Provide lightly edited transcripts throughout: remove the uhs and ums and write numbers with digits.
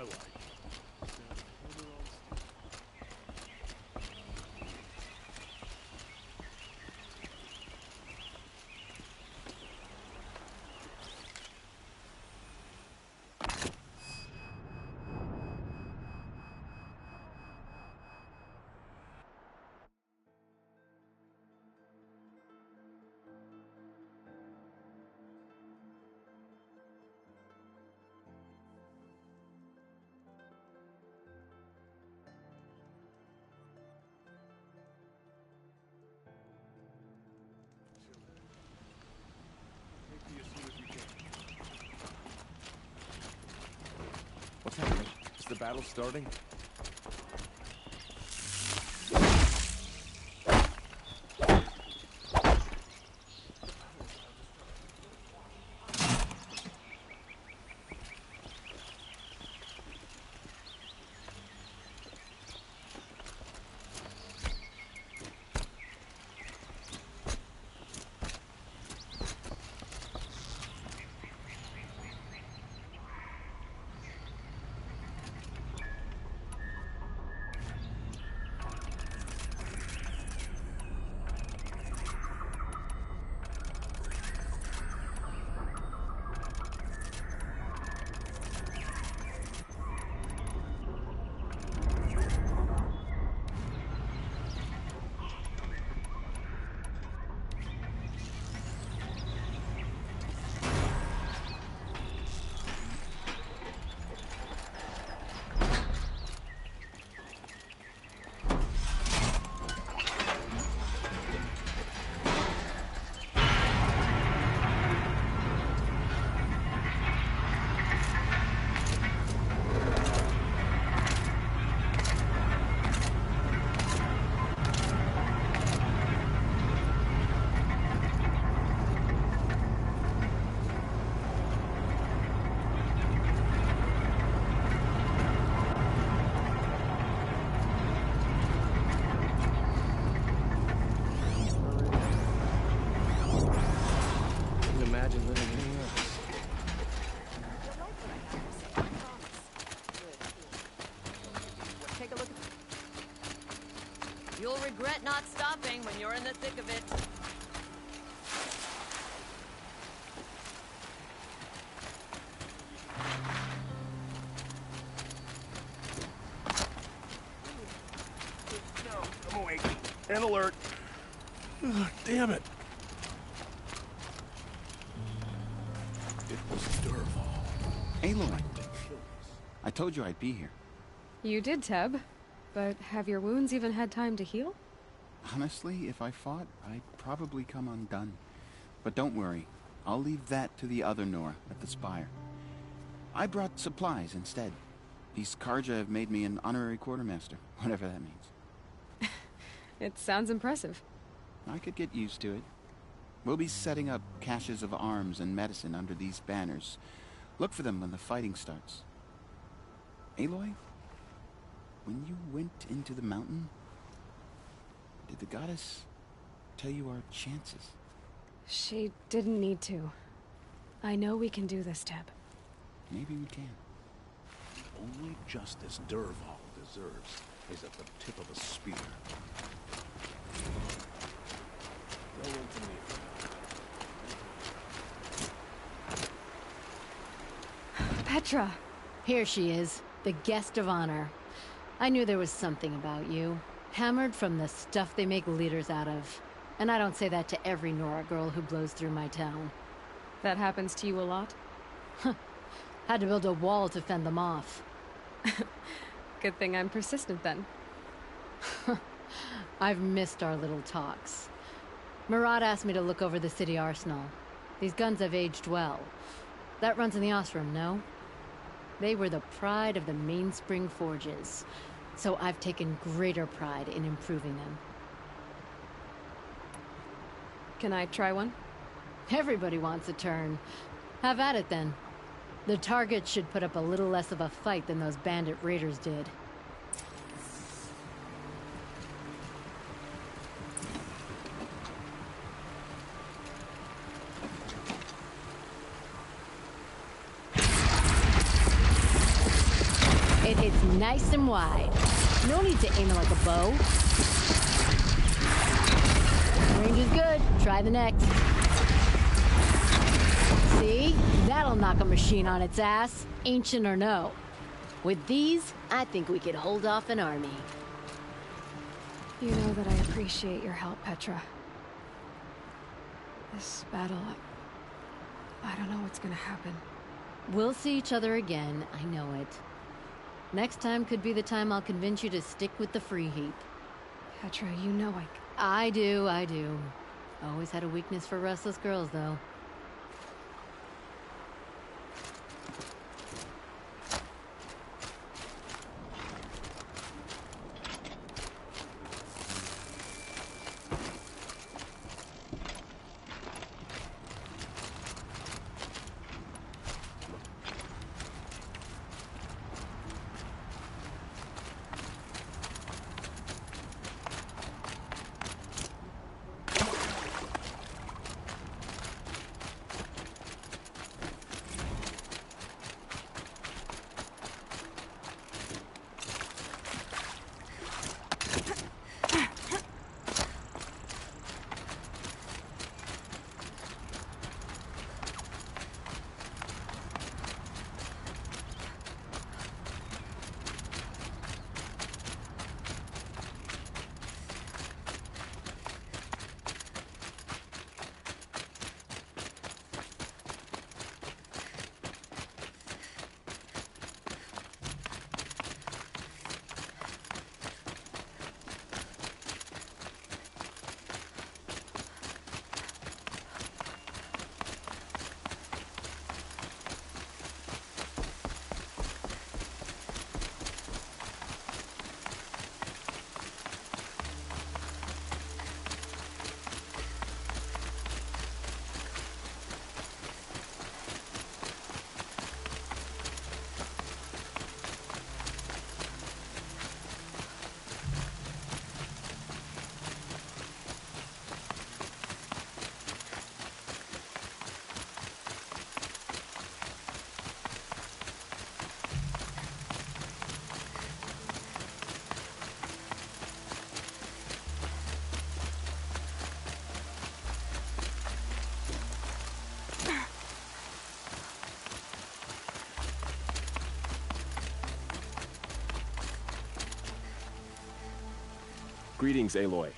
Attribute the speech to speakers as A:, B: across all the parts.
A: like.
B: What's happening? Is the battle starting?
C: You'll regret not stopping when you're in the thick of it.
A: I'm awake and alert. Ugh, damn it. It was Dervahl.
D: Aloy, I told you I'd be here.
E: You did, Teb. But have your wounds even had time to heal?
D: Honestly, if I fought, I'd probably come undone. But don't worry. I'll leave that to the other Nora at the Spire. I brought supplies instead. These Carja have made me an honorary quartermaster, whatever that means.
E: It sounds impressive.
D: I could get used to it. We'll be setting up caches of arms and medicine under these banners. Look for them when the fighting starts. Aloy? When you went into the mountain, did the goddess tell you our chances?
E: She didn't need to. I know we can do this, Teb.
D: Maybe we can.
A: The only justice Dervahl deserves is at the tip of a spear. Go into me.
E: Petra!
F: Here she is, the guest of honor. I knew there was something about you. Hammered from the stuff they make leaders out of. And I don't say that to every Nora girl who blows through my town.
E: That happens to you a lot?
F: Had to build a wall to fend them off.
E: Good thing I'm persistent then.
F: I've missed our little talks. Murad asked me to look over the city arsenal. These guns have aged well. That runs in the Osram, no? They were the pride of the Mainspring Forges, so I've taken greater pride in improving them.
E: Can I try one?
F: Everybody wants a turn. Have at it then. The target should put up a little less of a fight than those bandit raiders did. it hits nice and wide. No need to aim it like a bow. Range is good. Try the next. See? That'll knock a machine on its ass, ancient or no. With these, I think we could hold off an army.
E: You know that I appreciate your help, Petra. This battle, I don't know what's gonna happen.
F: We'll see each other again, I know it. Next time could be the time I'll convince you to stick with the free heap.
E: Petra, you know
F: I do. Always had a weakness for restless girls, though.
B: Greetings, Aloy.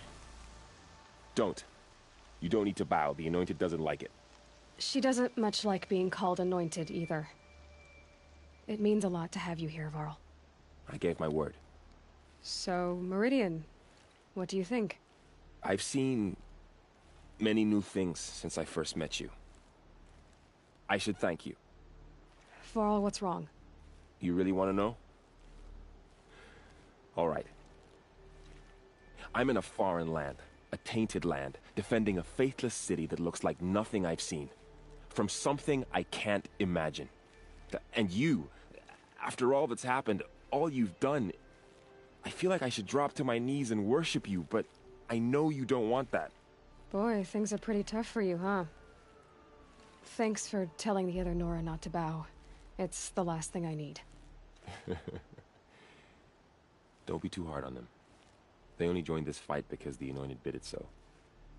B: Don't. You don't need to bow. The Anointed doesn't like it.
E: She doesn't much like being called Anointed, either. It means a lot to have you here, Varl.
B: I gave my word.
E: So, Meridian, what do you think?
B: I've seen many new things since I first met you. I should thank you.
E: Varl, what's wrong?
B: You really want to know? All right. I'm in a foreign land, a tainted land, defending a faithless city that looks like nothing I've seen. From something I can't imagine. And you, after all that's happened, all you've done, I feel like I should drop to my knees and worship you, but I know you don't want that.
E: Boy, things are pretty tough for you, huh? Thanks for telling the other Nora not to bow. It's the last thing I need.
B: Don't be too hard on them. They only joined this fight because the Anointed bid it so.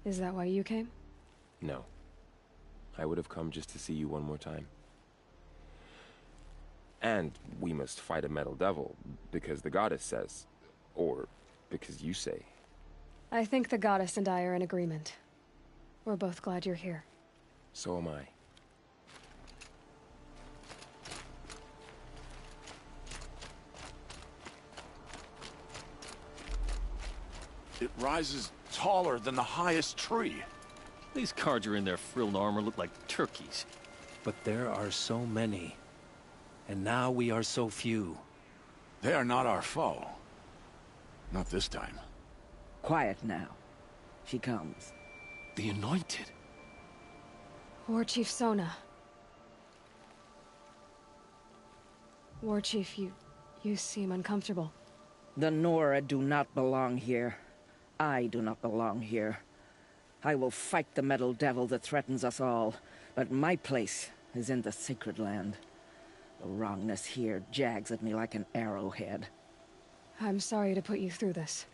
E: Is that why you came?
B: No. I would have come just to see you one more time. And we must fight a metal devil, because the goddess says. Or because you say.
E: I think the goddess and I are in agreement. We're both glad you're here.
B: So am I.
A: It rises taller than the highest tree.
G: These Carja in their frilled armor look like turkeys.
H: But there are so many. And now we are so few.
A: They are not our foe. Not this time.
I: Quiet now. She comes.
G: The Anointed.
E: War Chief Sona. War Chief, you seem uncomfortable.
I: The Nora do not belong here. I do not belong here. I will fight the metal devil that threatens us all, but my place is in the sacred land. The wrongness here jags at me like an arrowhead.
E: I'm sorry to put you through this.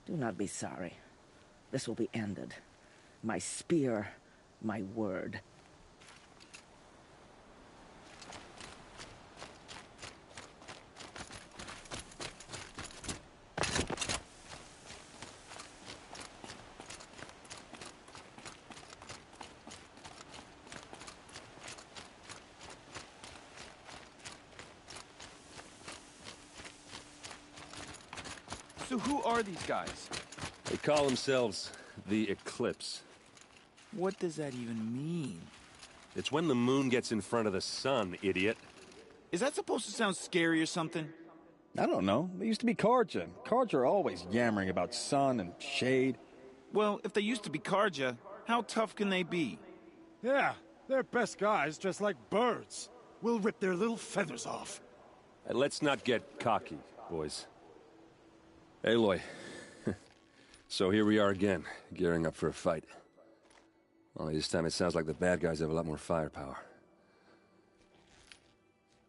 I: Do not be sorry. This will be ended. My spear, my word.
J: So who are these guys?
K: They call themselves the Eclipse.
J: What does that even mean?
K: It's when the moon gets in front of the sun, idiot.
J: Is that supposed to sound scary or something?
L: I don't know. They used to be Carja. Carja are always yammering about sun and shade.
J: Well, if they used to be Carja, how tough can they be?
M: Yeah, they're best guys dressed like birds. We'll rip their little feathers off.
K: And let's not get cocky, boys. Aloy. So here we are again, gearing up for a fight. Only this time it sounds like the bad guys have a lot more firepower.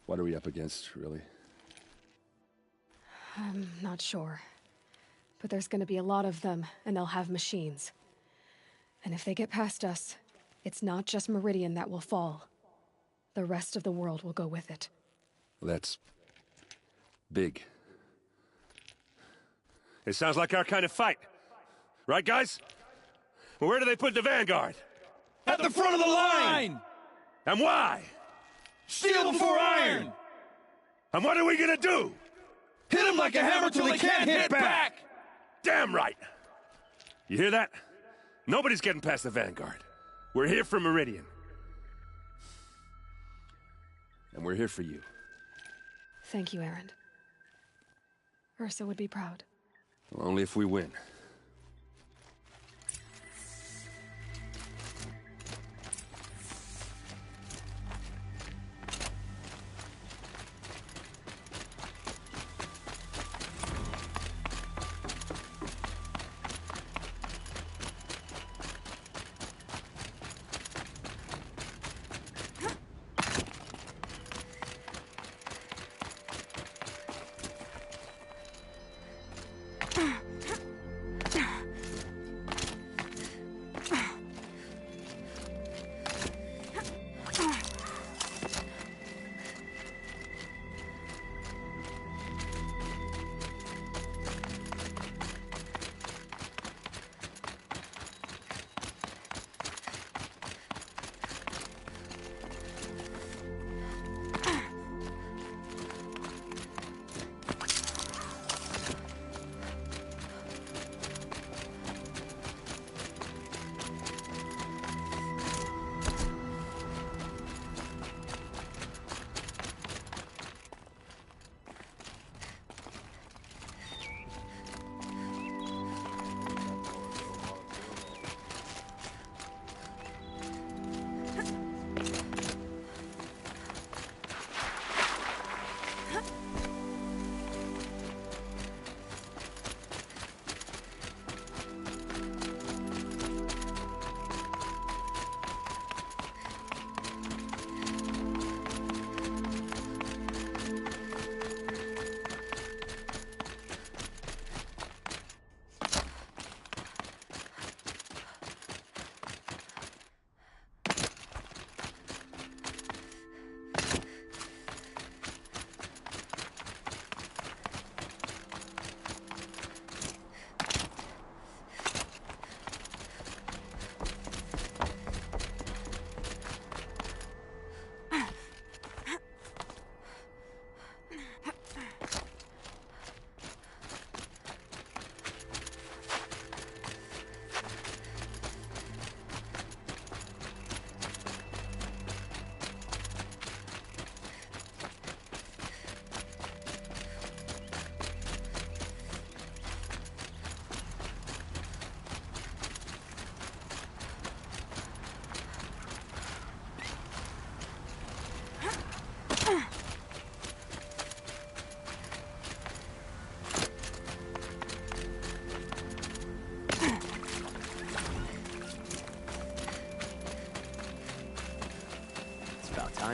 K: What are we up against, really?
E: I'm not sure. But there's gonna be a lot of them, and they'll have machines. And if they get past us, it's not just Meridian that will fall. The rest of the world will go with it.
K: That's big. It sounds like our kind of fight. Right, guys? Well, where do they put the Vanguard?
J: At the front of the line!
K: And why?
J: Steel before iron!
K: And what are we gonna do?
J: Hit them like a hammer till they can't hit back!
K: Damn right! You hear that? Nobody's getting past the Vanguard. We're here for Meridian. And we're here for you.
E: Thank you, Erend. Ursa would be proud.
K: Well, only if we win.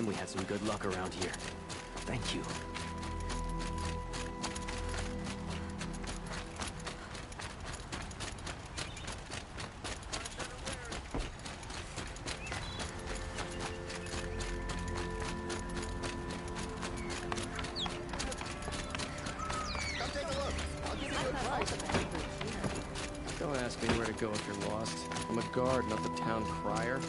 N: We had some good luck around here.
H: Thank you.
N: Don't ask me where to go if you're lost. I'm a guard, not the town crier.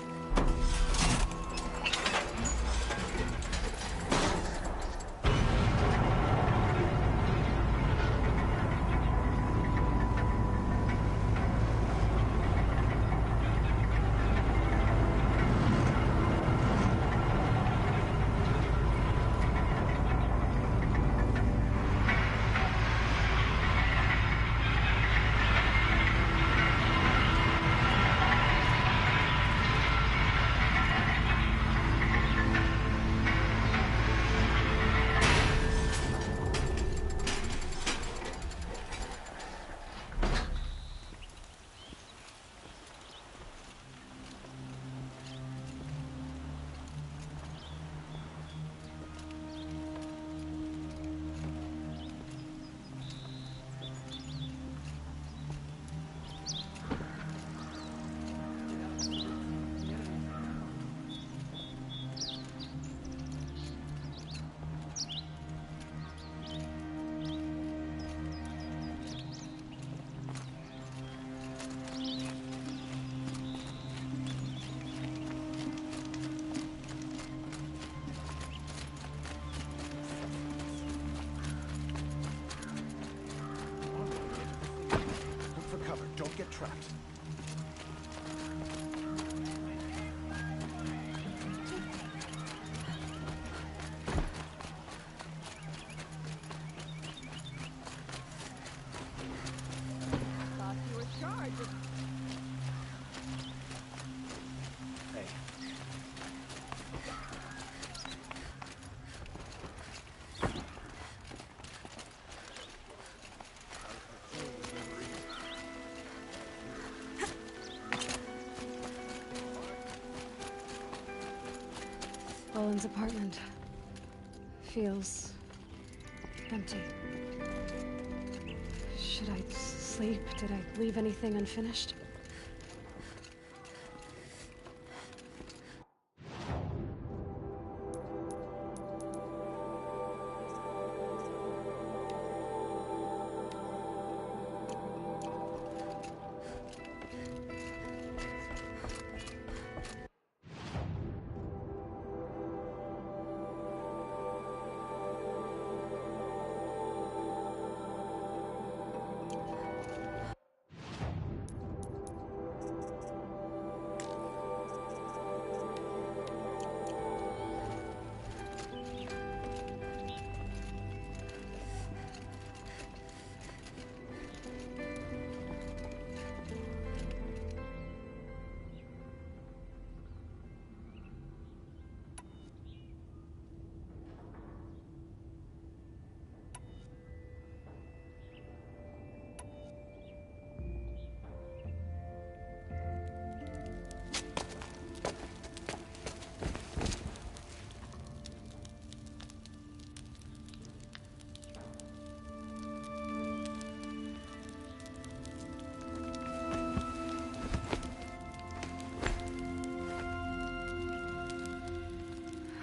A: Don't get trapped.
C: Thought you were charged.
A: Hey.
E: Owen's apartment feels empty. Should I sleep? Did I leave anything unfinished?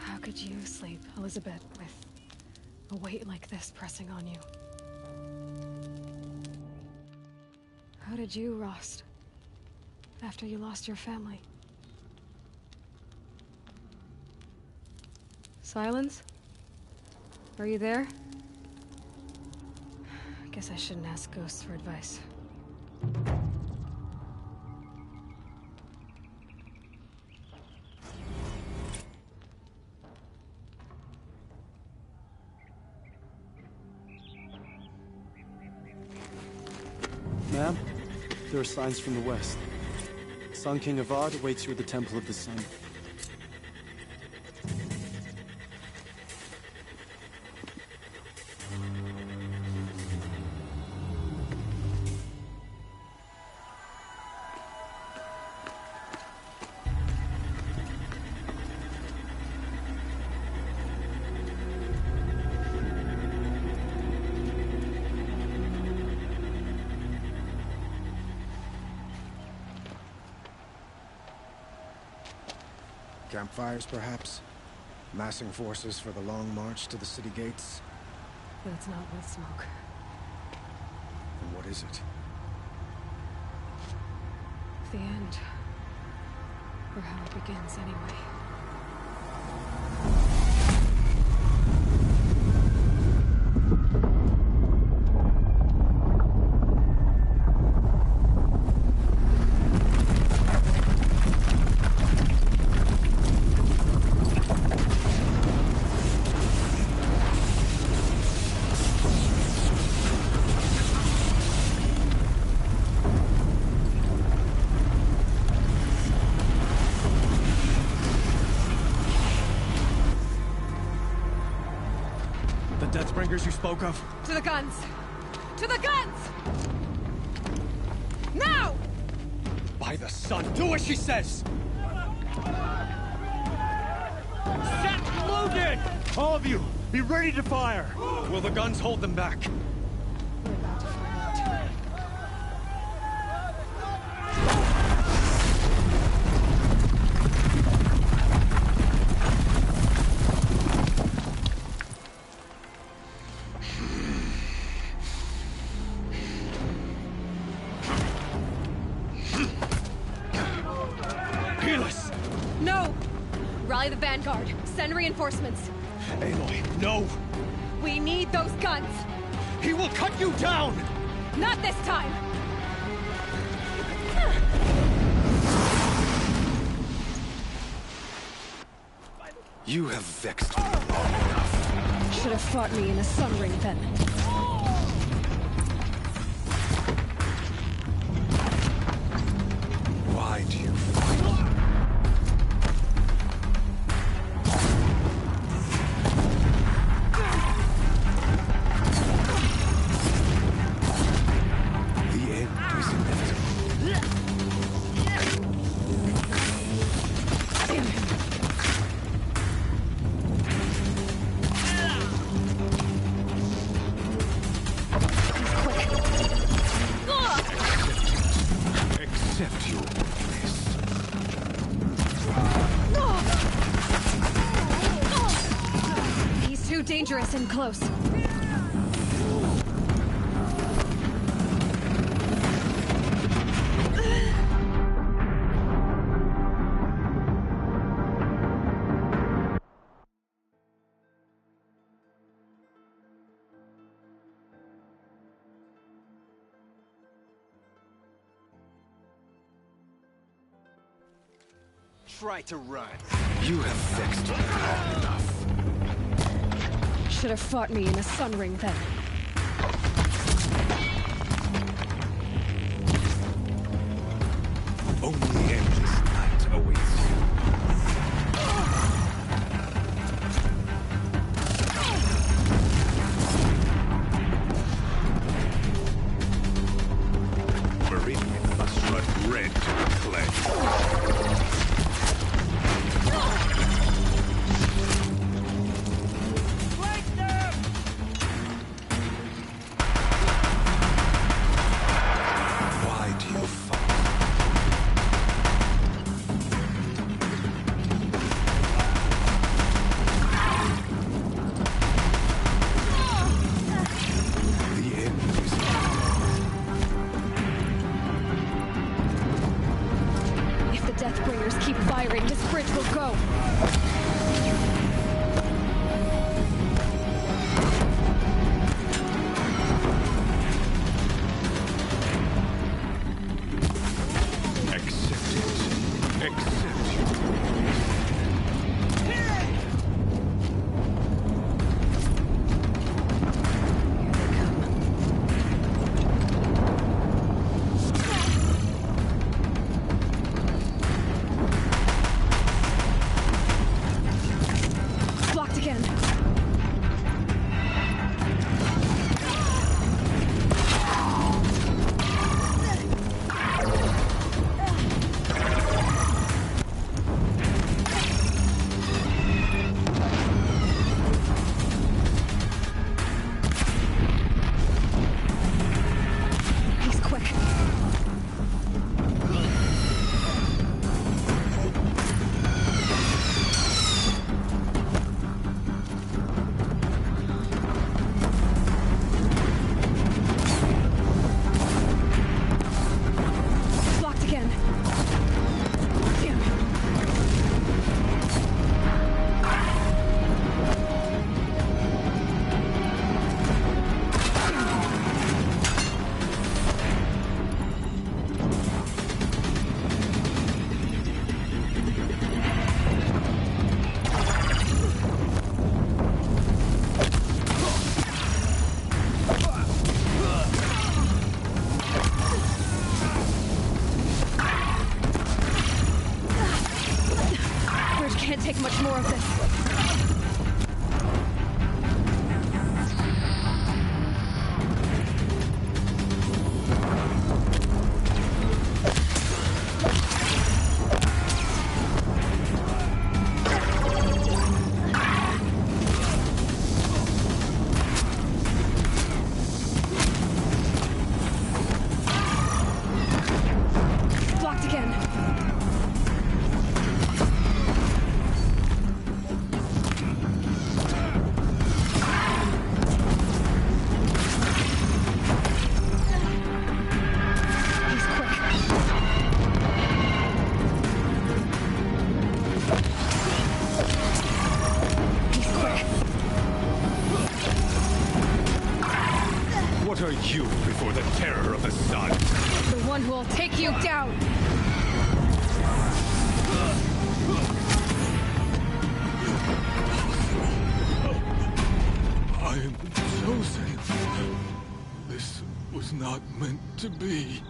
E: How could you sleep, Elizabeth, with a weight like this pressing on you? How did you, Rost, after you lost your family? Silence? Are you there? I guess I shouldn't ask ghosts for advice.
M: Ma'am, there are signs from the west. Sun King Avad awaits you at the Temple of the Sun.
O: Campfires, perhaps? Massing forces for the long march to the city gates?
E: But it's not with smoke.
O: Then what is it?
E: The end. Or how it begins, anyway.
O: Deathbringers you spoke of?
E: To the guns! To the guns! Now!
O: By the sun, do as she says!
P: Set loaded! All of you, be ready to fire!
O: Will the guns hold them back?
E: We're about to find out. No! Rally the vanguard. Send reinforcements.
O: Aloy, no!
E: We need those guns!
O: He will cut you down!
E: Not this time!
O: You have vexed me long enough.
E: Should have fought me in a sun ring then.
O: Why do you fight? The end is inevitable. Accept your weakness.
E: He's too dangerous and close.
O: Try to run. You have vexed me long enough.
E: Should have fought me in a sun ring then.
O: Only endless night awaits you. Meridian must run red to be cleansed.
Q: you before the terror of the sun.
E: The one who will take you down!
R: I am chosen. This was not meant to be.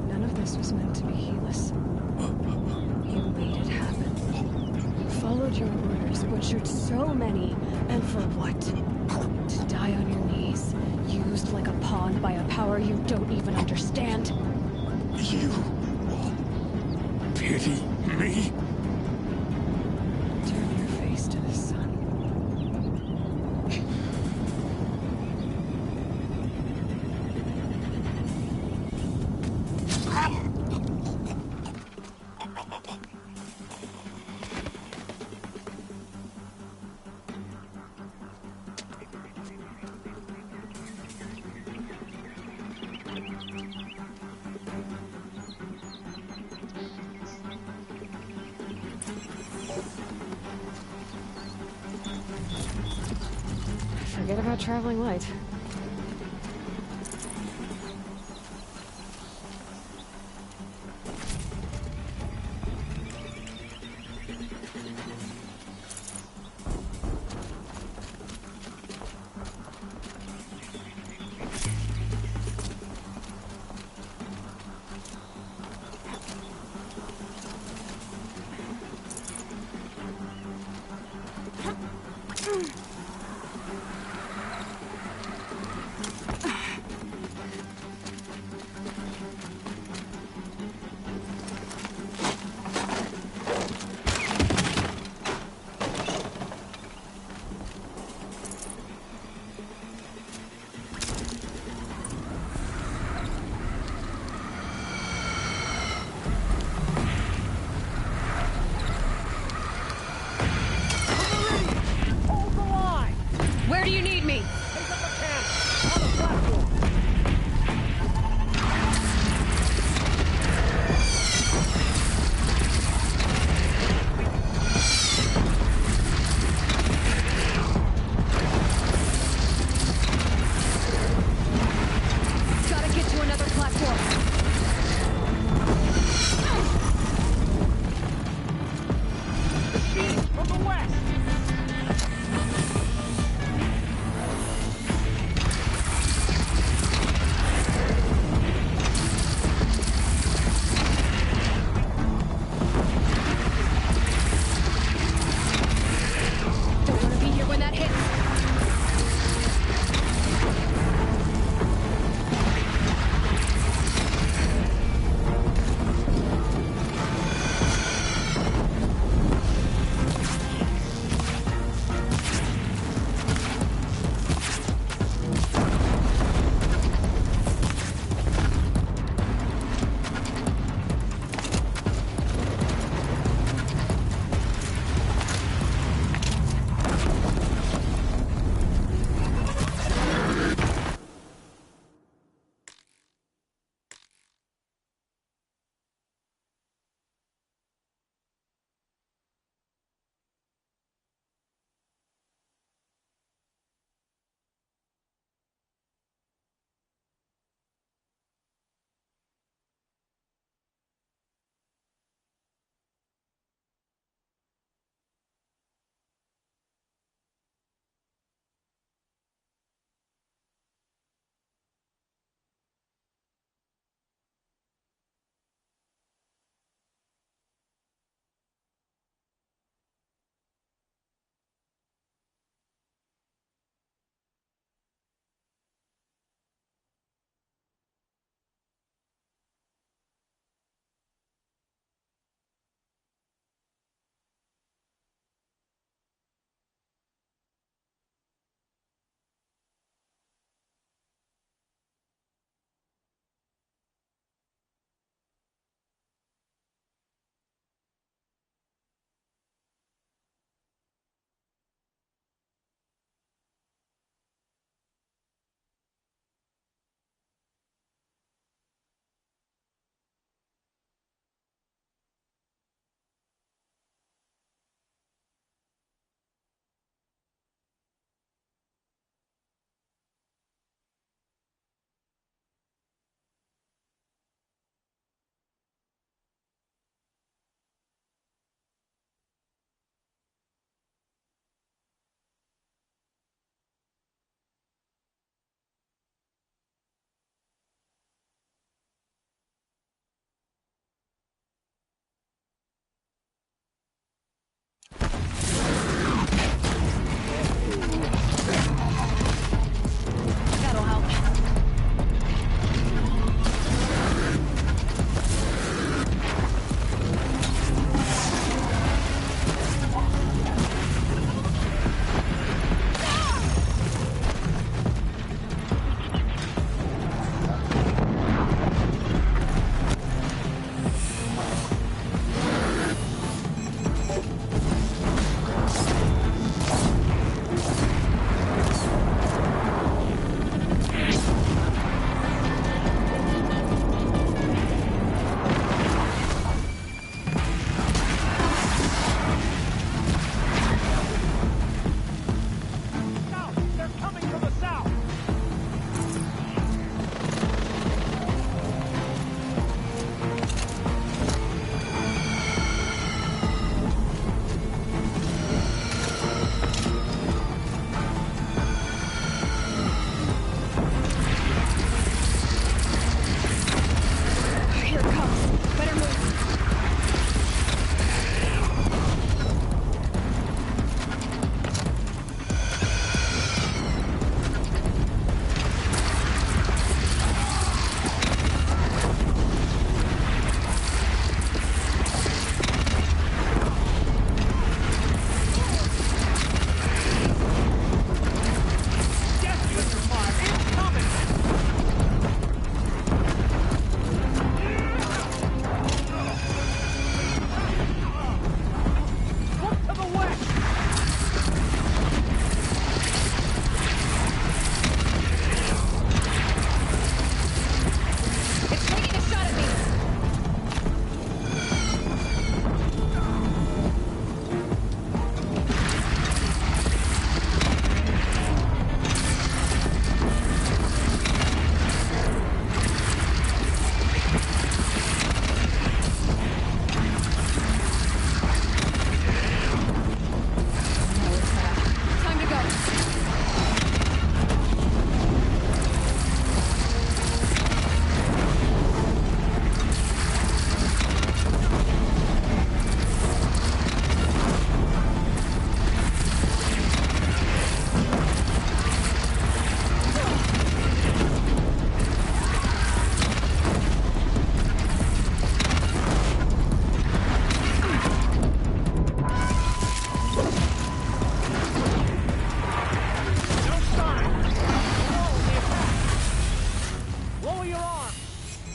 E: None of this was meant to be, Helis. You made it happen. Followed your orders, butchered so many, and for what? To die on your knees, used like a pawn by a power you don't even understand.
R: You pity me?
E: Turn your face to the sun. Forget about traveling light. Where do you need me? Gotta get to another platform.
P: Machines from the west!
E: Don't want to be here when that hits.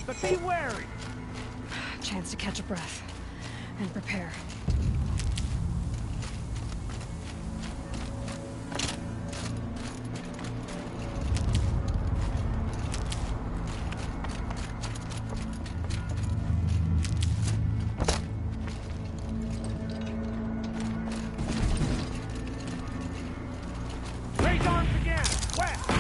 P: but be wary.
E: Chance to catch a breath and prepare.
P: Raise arms again! West!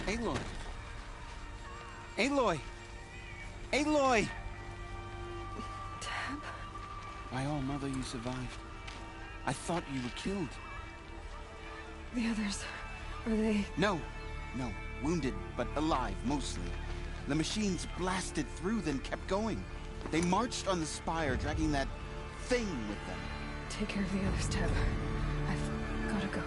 D: Aloy! Aloy! Aloy!
E: Teb?
D: By all, Mother, you survived. I thought you were killed.
E: The others, are they...
D: No. Wounded, but alive, mostly. The machines blasted through, then kept going. They marched on the spire, dragging that thing with them.
E: Take care of the others, Teb. I've gotta go.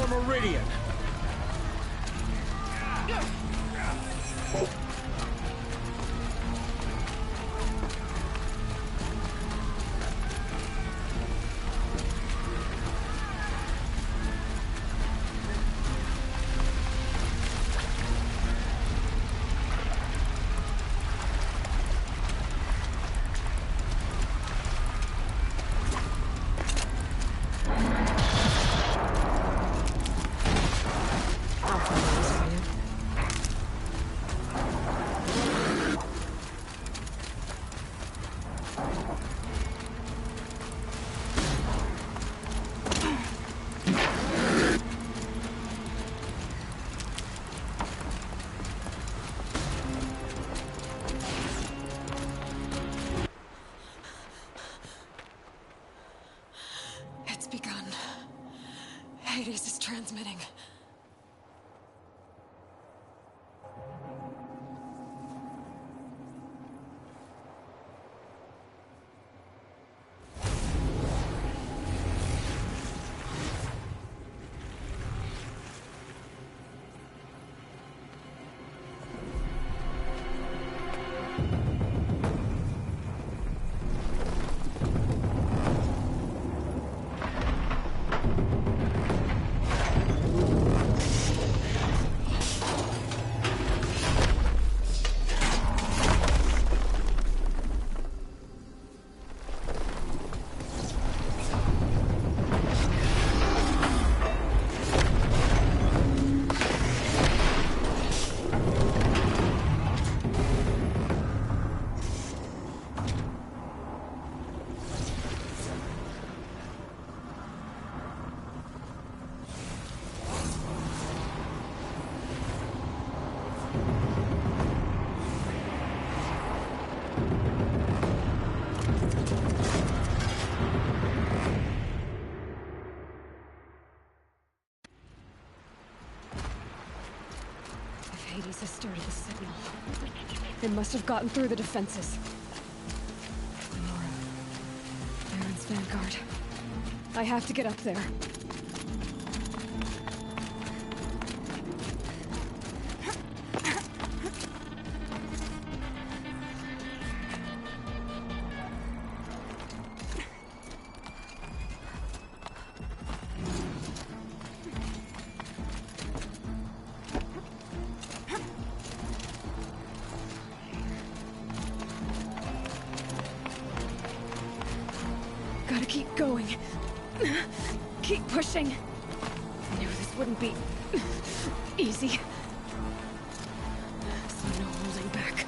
P: Meridian.
E: It's begun. Hades is transmitting. Hades has started the signal. It must have gotten through the defenses. Nora. Baron's vanguard. I have to get up there. Gotta keep going. Keep pushing. I knew this wouldn't be easy. So no holding back.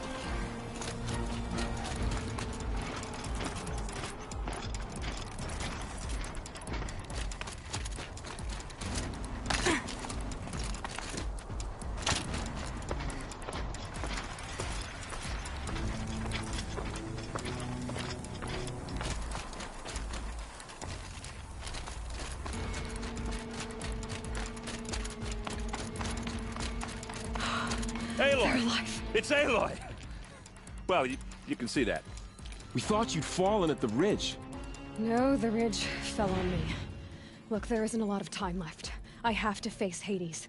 B: Aloy! It's Aloy! Well, you can see that. We thought you'd fallen at the ridge.
E: No, the ridge fell on me. Look, there isn't a lot of time left. I have to face Hades.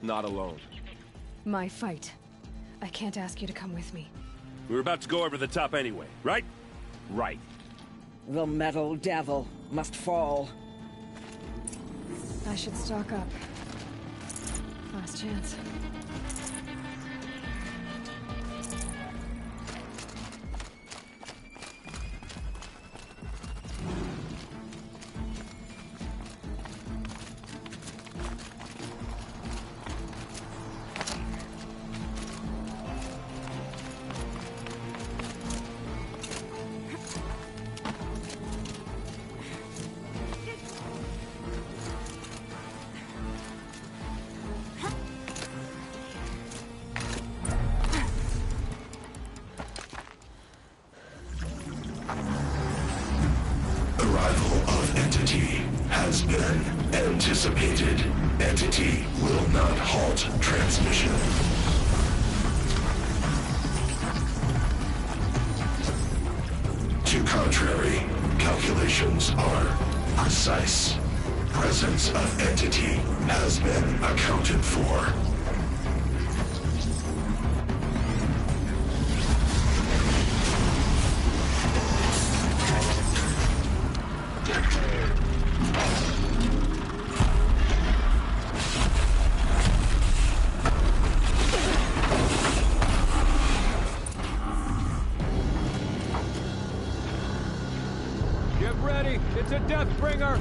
B: Not alone.
E: My fight. I can't ask you to come with me.
B: We were about to go over the top anyway, right? Right.
I: The metal devil must fall.
E: I should stock up. Last chance.
S: Has been anticipated. Entity will not halt transmission. To contrary, calculations are precise. Presence of entity has been accounted for.
P: It's a Deathbringer!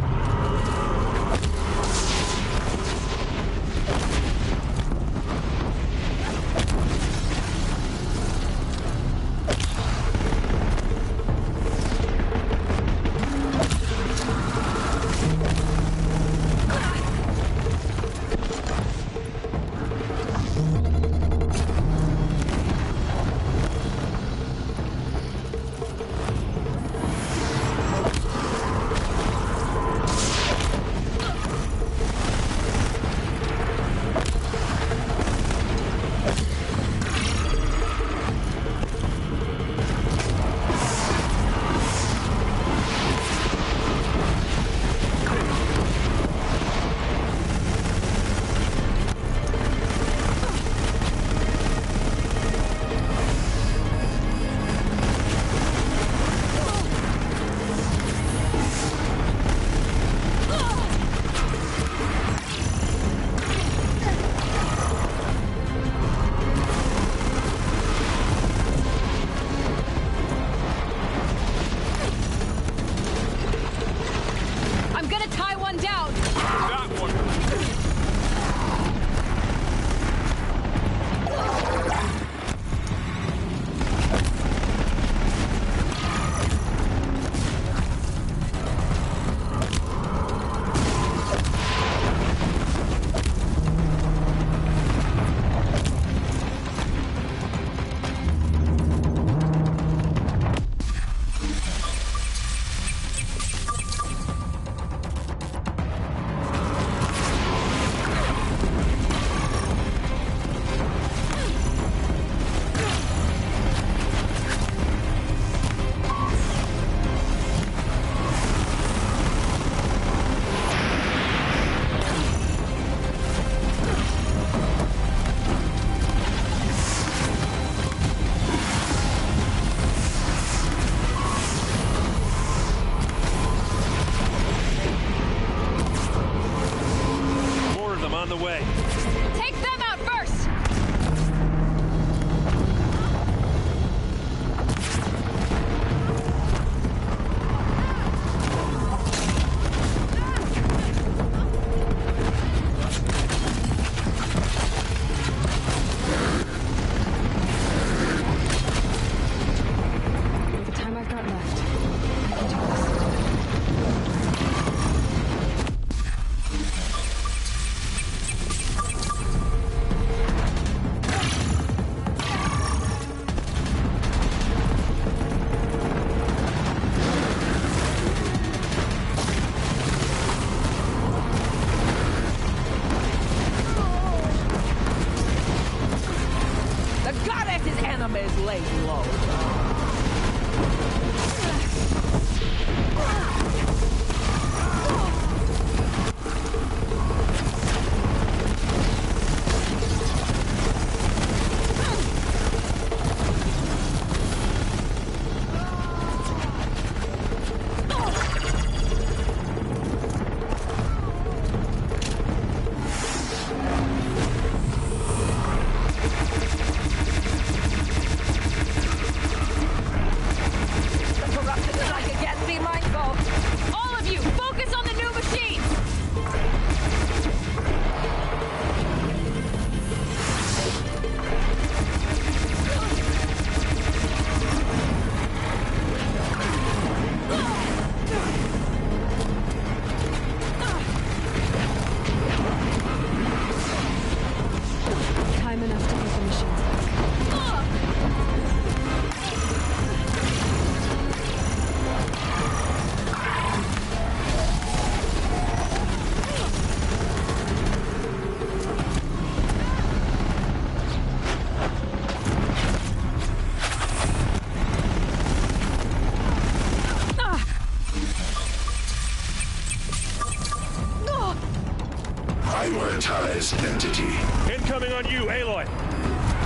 S: neutralize entity.
Q: Incoming on you, Aloy!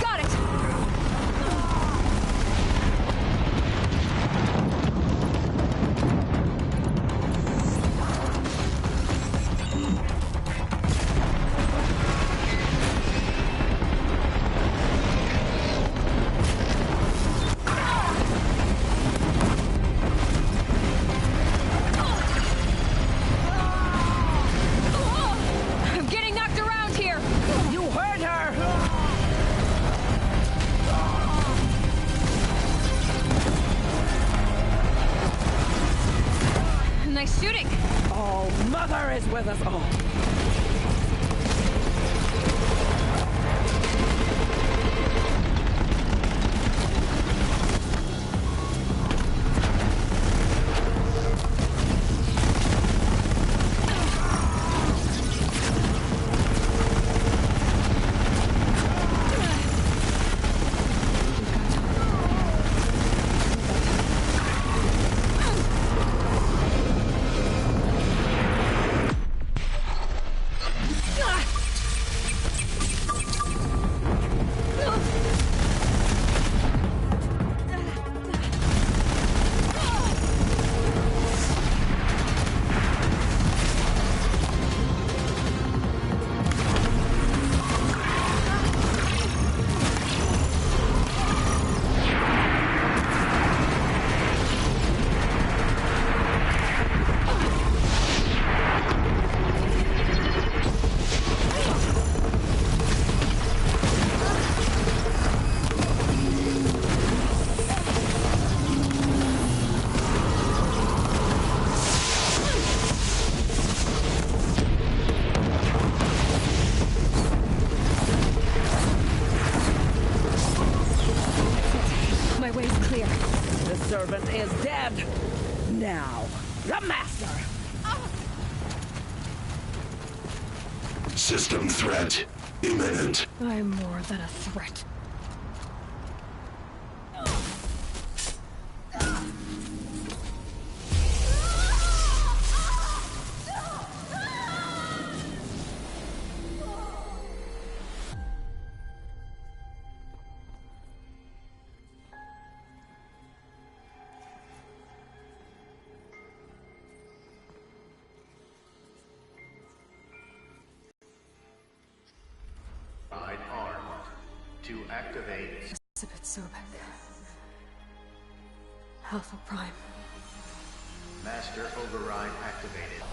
C: Got it! I'm getting knocked around here!
I: You heard her!
C: Nice shooting!
I: Oh, Mother is with us all.
C: My way's clear.
I: The servant is dead. Now, the master.
S: System threat imminent.
E: I'm more than a threat.
T: Right arm to activate.
E: Elizabeth Sobek. Alpha Prime.
T: Master override activated.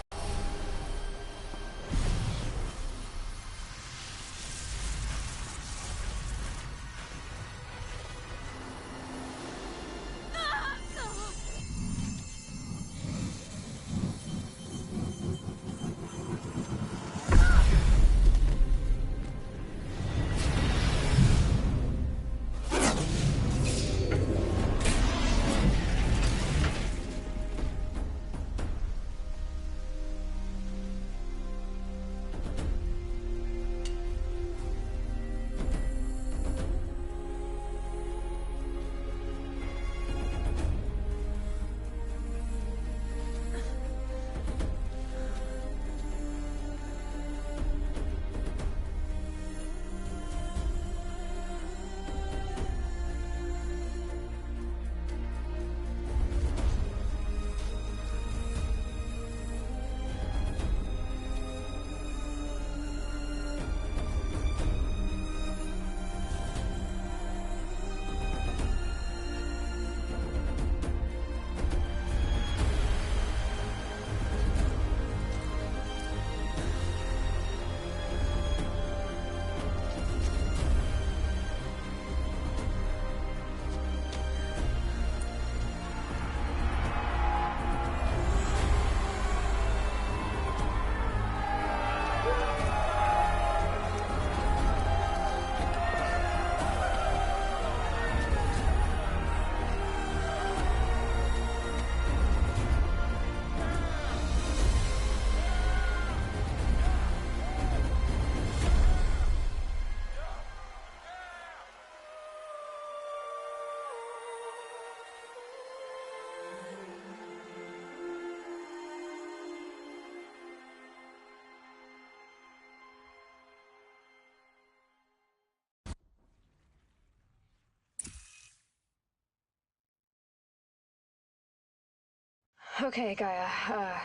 E: Okay, Gaia.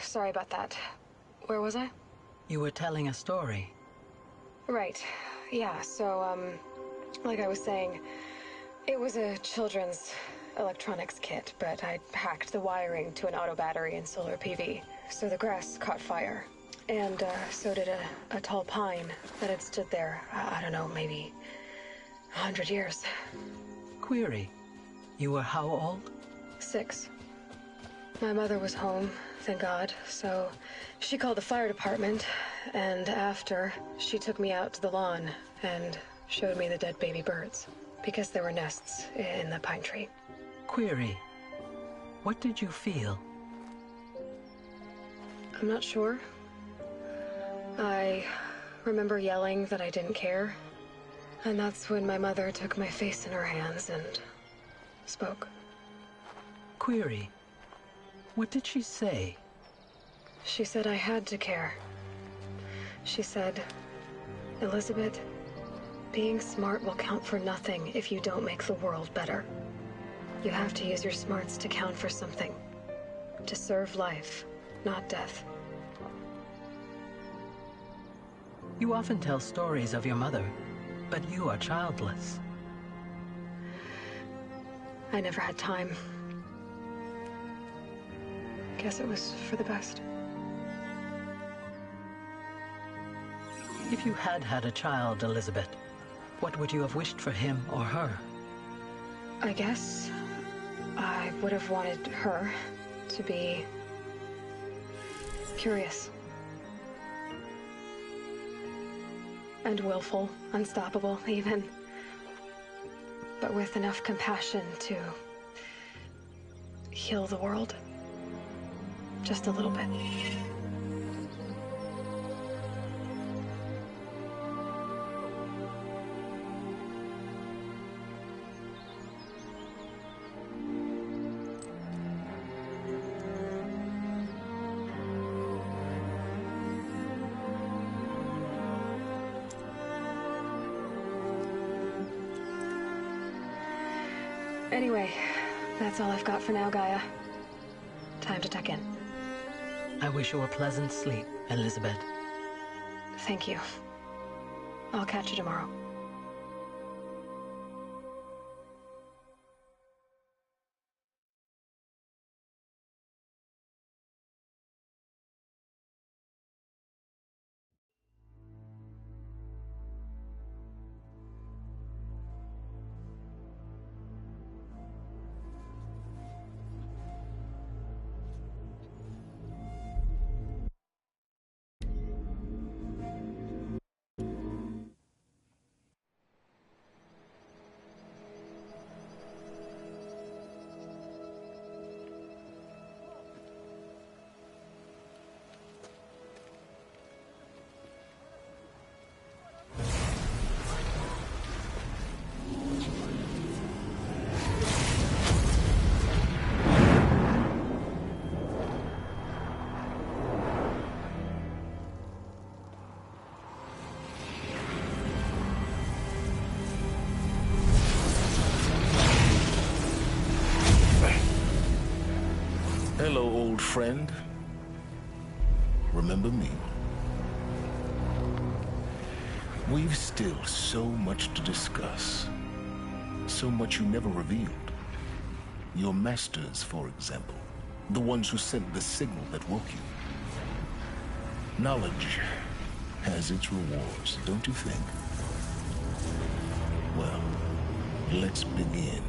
E: Sorry about that. Where was I?
U: You were telling a story.
E: Right. Yeah, so, like I was saying, it was a children's electronics kit, but I hacked the wiring to an auto battery and solar PV. So the grass caught fire. And, so did a tall pine that had stood there, I don't know, maybe 100 years.
U: Query. You were how old?
E: 6. My mother was home, thank God, so she called the fire department, and after, she took me out to the lawn and showed me the dead baby birds, because there were nests in the pine tree.
U: Query. What did you feel?
E: I'm not sure. I remember yelling that I didn't care, and that's when my mother took my face in her hands and spoke.
U: Query. What did she say?
E: She said I had to care. She said, Elizabeth, being smart will count for nothing if you don't make the world better. You have to use your smarts to count for something. To serve life, not death.
U: You often tell stories of your mother, but you are childless.
E: I never had time. Guess it was for the best.
U: If you had had a child, Elizabeth, what would you have wished for him or her?
E: I guess I would have wanted her to be curious. And willful, unstoppable, even. But with enough compassion to heal the world. Just a little bit. Anyway, that's all I've got for now, Gaia. Time to tuck in.
U: I wish you a pleasant sleep, Elizabeth.
E: Thank you. I'll catch you tomorrow.
S: Hello, old friend. Remember me? We've still so much to discuss. So much you never revealed. Your masters, for example. The ones who sent the signal that woke you. Knowledge has its rewards, don't you think? Well, let's begin.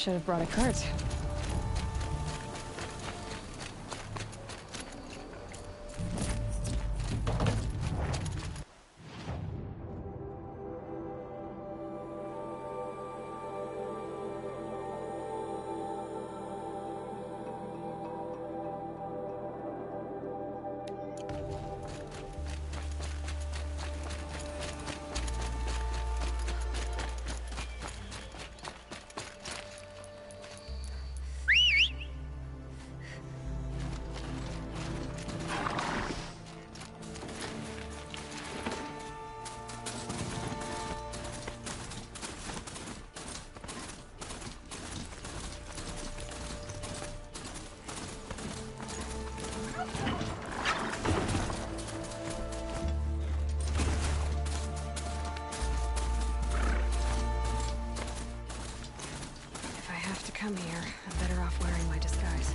E: Should have brought a cart. Come here. I'm better off wearing my disguise.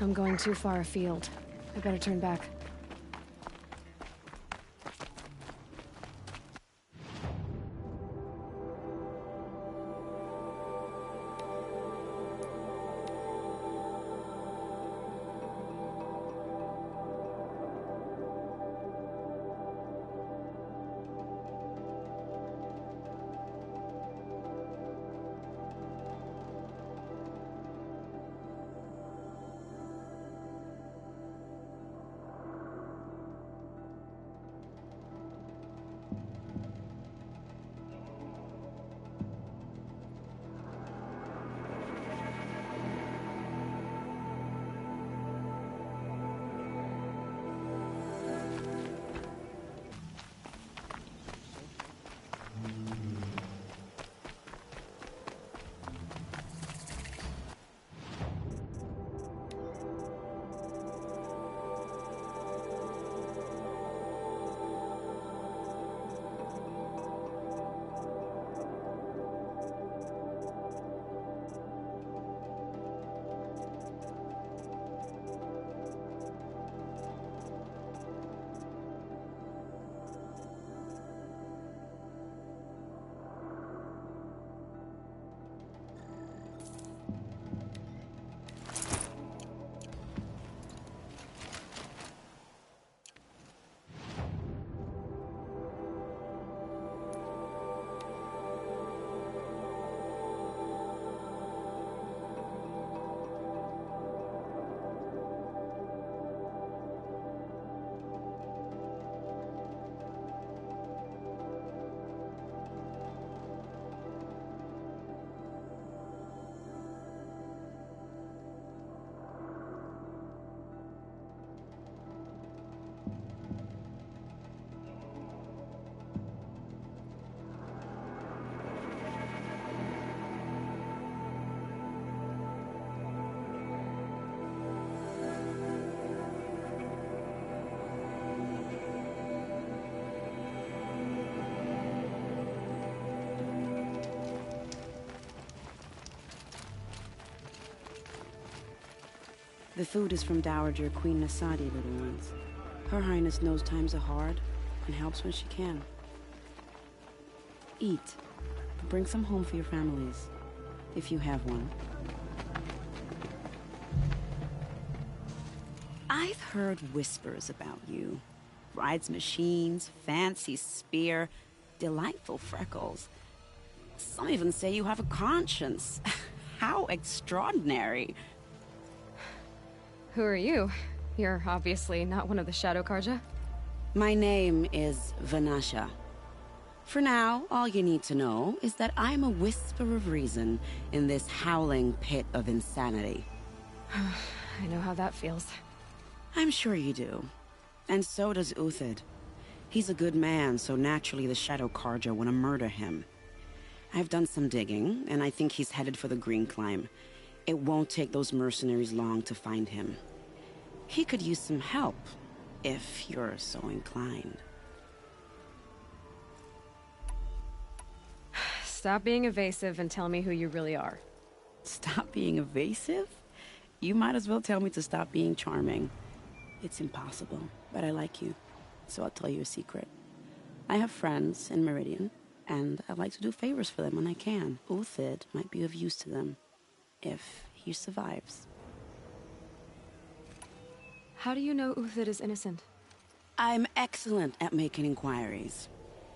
E: I'm going too far afield. I better turn back.
F: The food is from Dowager Queen Nasadi, little ones. Her Highness knows times are hard and helps when she can. Eat, but bring some home for your families, if you have one. I've heard whispers about you. Rides machines, fancy spear, delightful freckles. Some even say you have a conscience. How extraordinary.
E: Who are you? You're obviously not one of the Shadow Carja.
F: My name is Vanasha. For now, all you need to know is that I'm a whisper of reason in this howling pit of insanity.
E: I know how that feels.
F: I'm sure you do. And so does Uthid. He's a good man, so naturally the Shadow Carja want to murder him. I've done some digging, and I think he's headed for the Green Climb. It won't take those mercenaries long to find him. He could use some help, if you're so inclined.
E: Stop being evasive and tell me who you really are.
F: Stop being evasive? You might as well tell me to stop being charming. It's impossible, but I like you, so I'll tell you a secret. I have friends in Meridian, and I like to do favors for them when I can. Uthid might be of use to them, if he survives.
E: How do you know Uthid is innocent?
F: I'm excellent at making inquiries.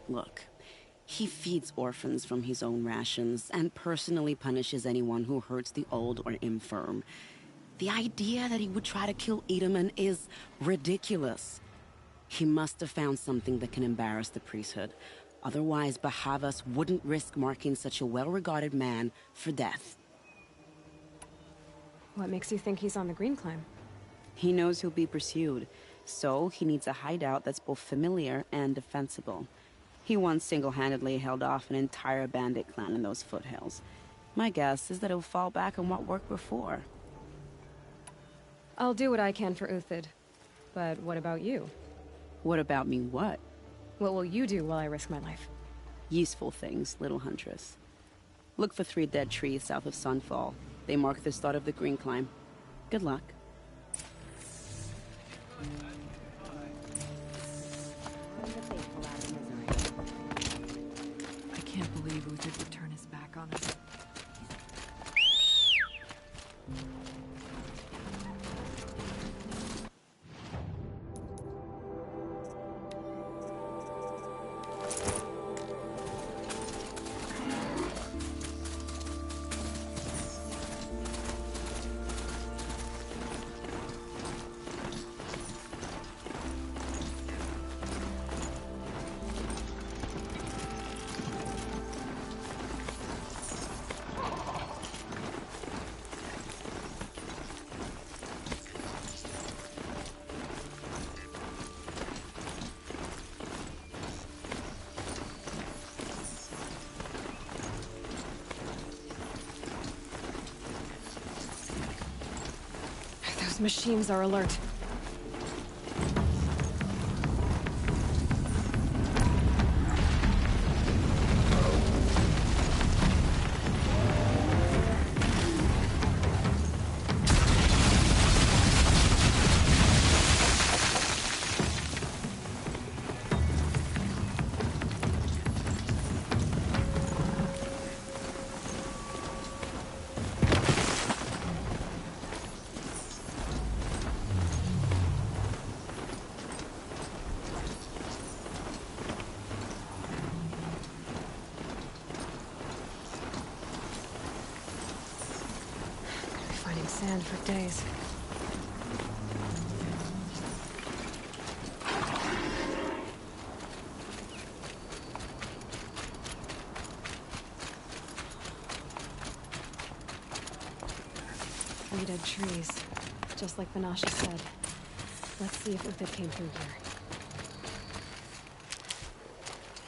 F: Look, he feeds orphans from his own rations and personally punishes anyone who hurts the old or infirm. The idea that he would try to kill Edaman is ridiculous. He must have found something that can embarrass the priesthood. Otherwise, Bahavas wouldn't risk marking such a well-regarded man for death.
E: What makes you think he's on the Green Climb?
F: He knows he'll be pursued, so he needs a hideout that's both familiar and defensible. He once single-handedly held off an entire bandit clan in those foothills. My guess is that he'll fall back on what worked before.
E: I'll do what I can for Uthid. But what about you?
F: What about me what?
E: What will you do while I risk my life?
F: Useful things, little huntress. Look for 3 dead trees south of Sunfall. They mark the start of the Green Climb. Good luck.
G: I can't believe Uthid would turn his back on us.
E: Those machines are alert. Sand for days. Three dead trees, just like Banasha said. Let's see if Uthid came through here.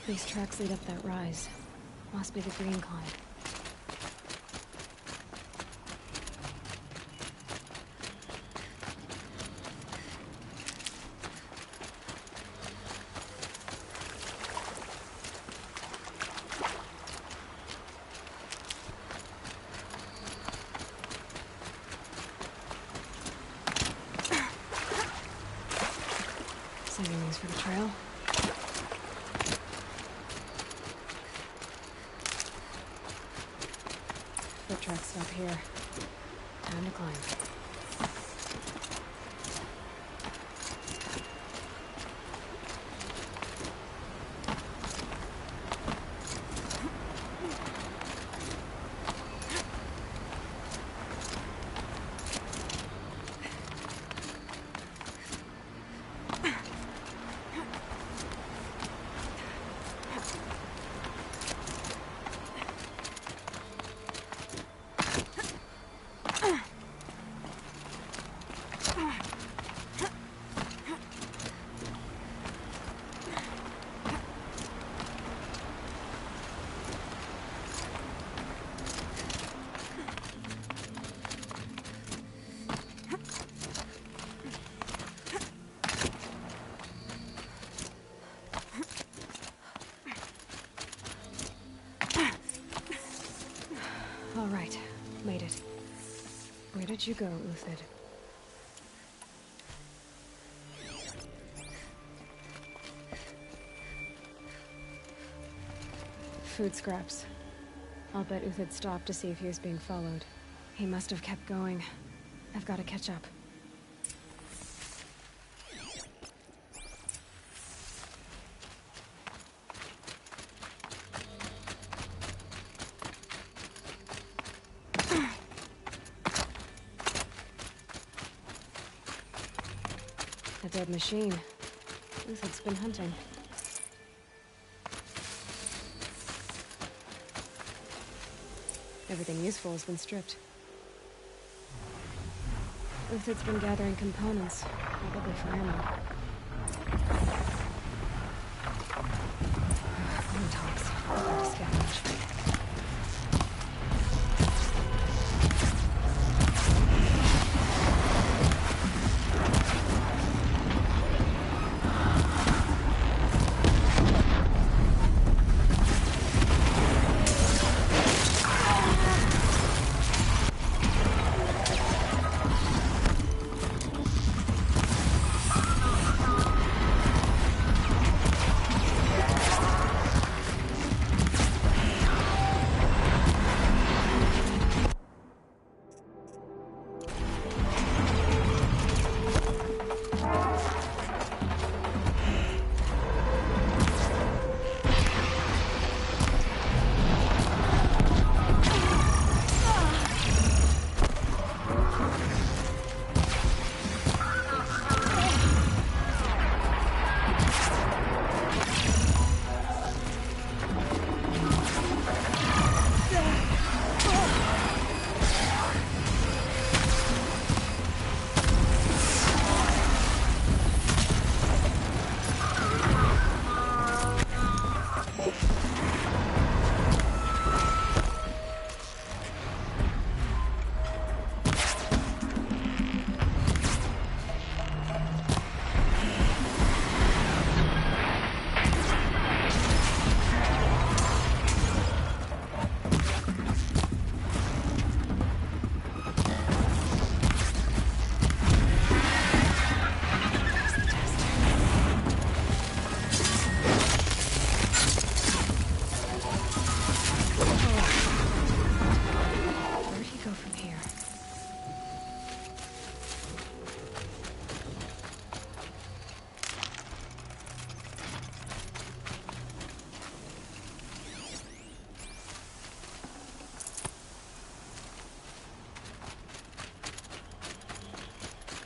E: These tracks lead up that rise. Must be the Green Climb. Saving these for the trail. Foot tracks stop here. Time to climb. Made it. Where did you go, Uthid? Food scraps. I'll bet Uthid stopped to see if he was being followed. He must have kept going. I've got to catch up. A dead machine. Uthid's been hunting. Everything useful has been stripped. Uthid's been gathering components, probably for ammo. Phone talks. I've got to scavenge.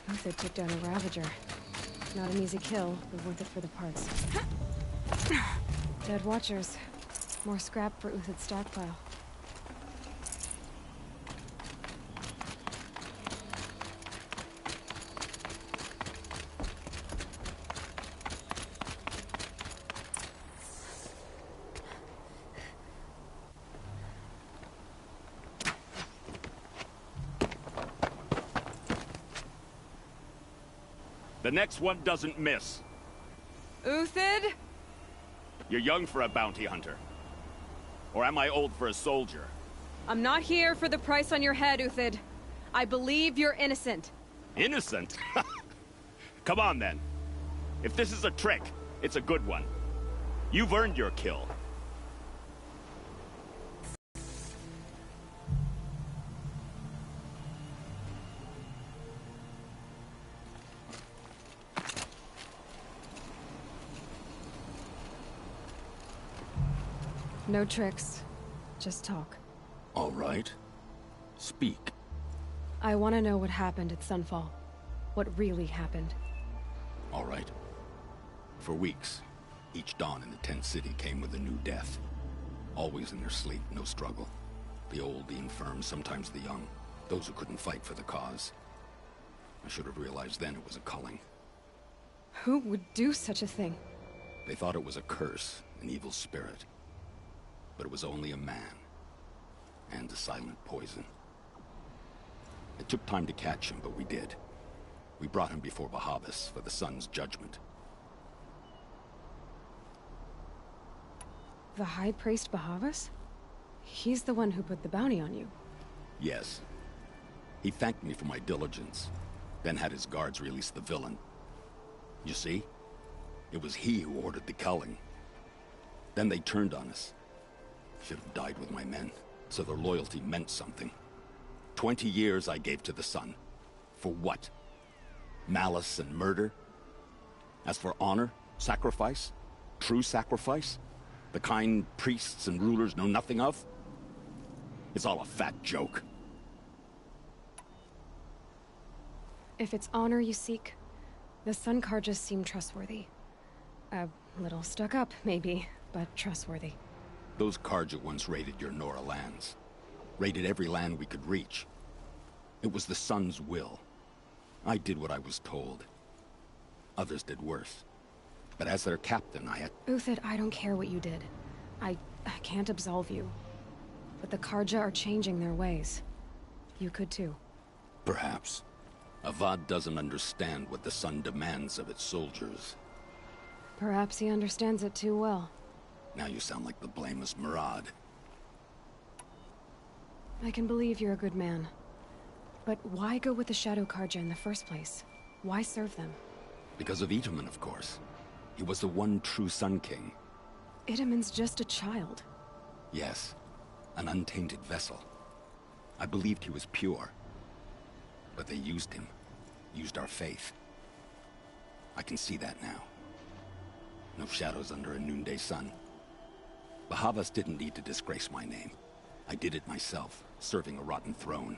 E: Uthid took down a Ravager. Not an easy kill, but worth it for the parts. Dead Watchers. More scrap for Uthid's stockpile.
P: The next one doesn't miss.
C: Uthid?
P: You're young for a bounty hunter. Or am I old for a soldier?
C: I'm not here for the price on your head, Uthid. I believe you're innocent.
P: Innocent? Come on, then. If this is a trick, it's a good one. You've earned your kill.
E: No tricks. Just talk.
A: All right. Speak.
E: I want to know what happened at Sunfall. What really happened.
A: All right. For weeks, each dawn in the tent city came with a new death. Always in their sleep, no struggle. The old, the infirm, sometimes the young. Those who couldn't fight for the cause. I should have realized then it was a culling.
E: Who would do such a thing?
A: They thought it was a curse, an evil spirit. But it was only a man. And a silent poison. It took time to catch him, but we did. We brought him before Bahavas for the sun's judgment.
E: The High Priest Bahavas? He's the one who put the bounty on you.
A: Yes. He thanked me for my diligence, then had his guards release the villain. You see? It was he who ordered the culling. Then they turned on us. Should have died with my men, so their loyalty meant something. 20 years I gave to the Sun. For what? Malice and murder? As for honor, sacrifice, true sacrifice, the kind priests and rulers know nothing of? It's all a fat joke.
E: If it's honor you seek, the Sun Carjas seem trustworthy. A little stuck up, maybe, but trustworthy.
A: Those Carja once raided your Nora lands. Raided every land we could reach. It was the Sun's will. I did what I was told. Others did worse. But as their captain, I had...
E: Uthid, I don't care what you did. I can't absolve you. But the Carja are changing their ways. You could too.
A: Perhaps. Avad doesn't understand what the Sun demands of its soldiers.
E: Perhaps he understands it too well.
A: Now you sound like the blameless Murad.
E: I can believe you're a good man. But why go with the Shadow Carja in the first place? Why serve them?
A: Because of Itamen, of course. He was the one true Sun King.
E: Itamen's just a child.
A: Yes, an untainted vessel. I believed he was pure. But they used him. Used our faith. I can see that now. No shadows under a noonday sun. Bahavas didn't need to disgrace my name. I did it myself, serving a rotten throne.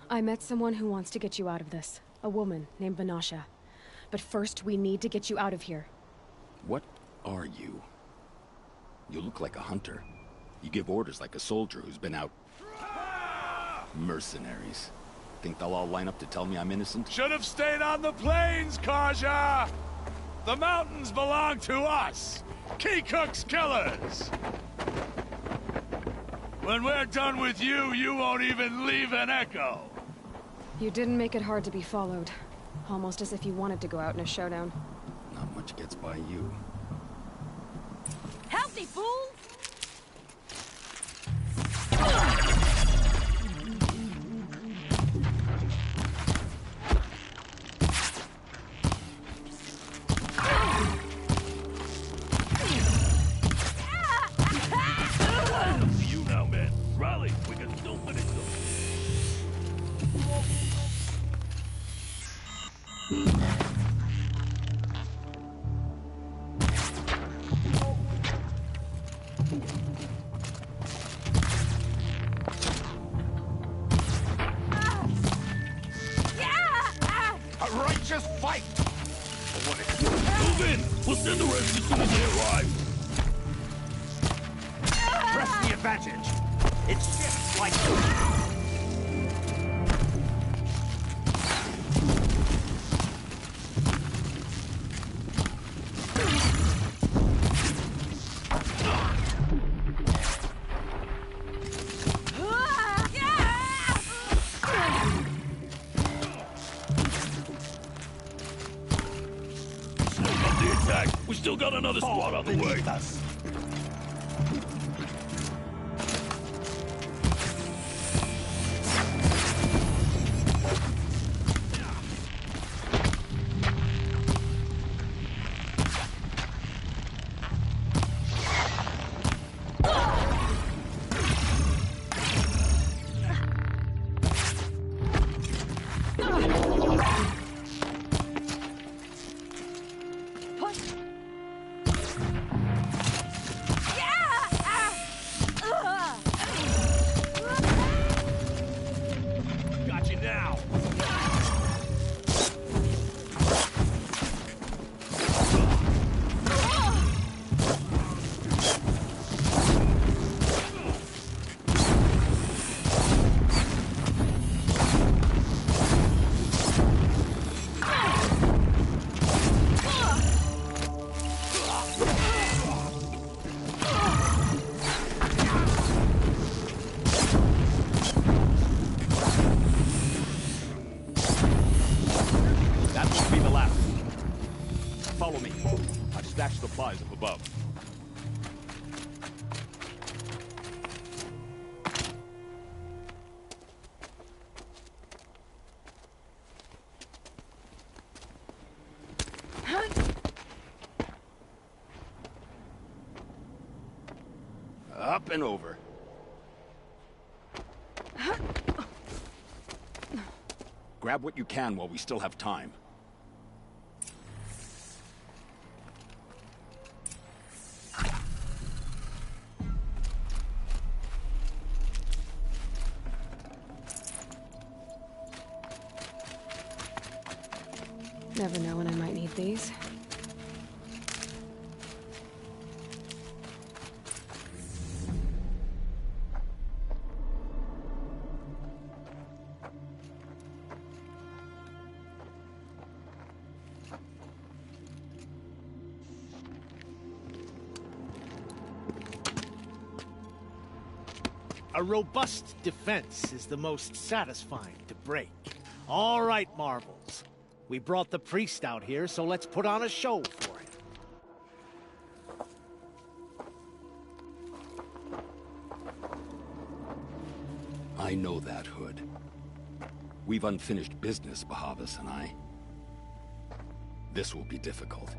E: I met someone who wants to get you out of this. A woman named Vanasha. But first, we need to get you out of here.
A: What are you? You look like a hunter. You give orders like a soldier who's been out... Mercenaries. Think they'll all line up to tell me I'm innocent?
Q: Should have stayed on the plains, Carja! The mountains belong to us! Keekook's killers! When we're done with you, you won't even leave an echo!
E: You didn't make it hard to be followed. Almost as if you wanted to go out in a showdown.
A: Not much gets by you.
L: Healthy, fool!
Q: You now, man. Rally! We can still finish them.
A: A righteous fight!
Q: Move in! We'll send the rest as soon as they arrive.
P: Press the advantage. It's just like...
Q: We still got another squad on the way. Got you now.
P: That won't be the last. Follow me. I've stashed supplies up above. Up and over. Grab what you can while we still have time.
E: Never know when I might need these.
L: A robust defense is the most satisfying to break. All right, Marvels. We brought the priest out here, so let's put on a show for him.
A: I know that, Hood. We've unfinished business, Bahavas and I. This will be difficult.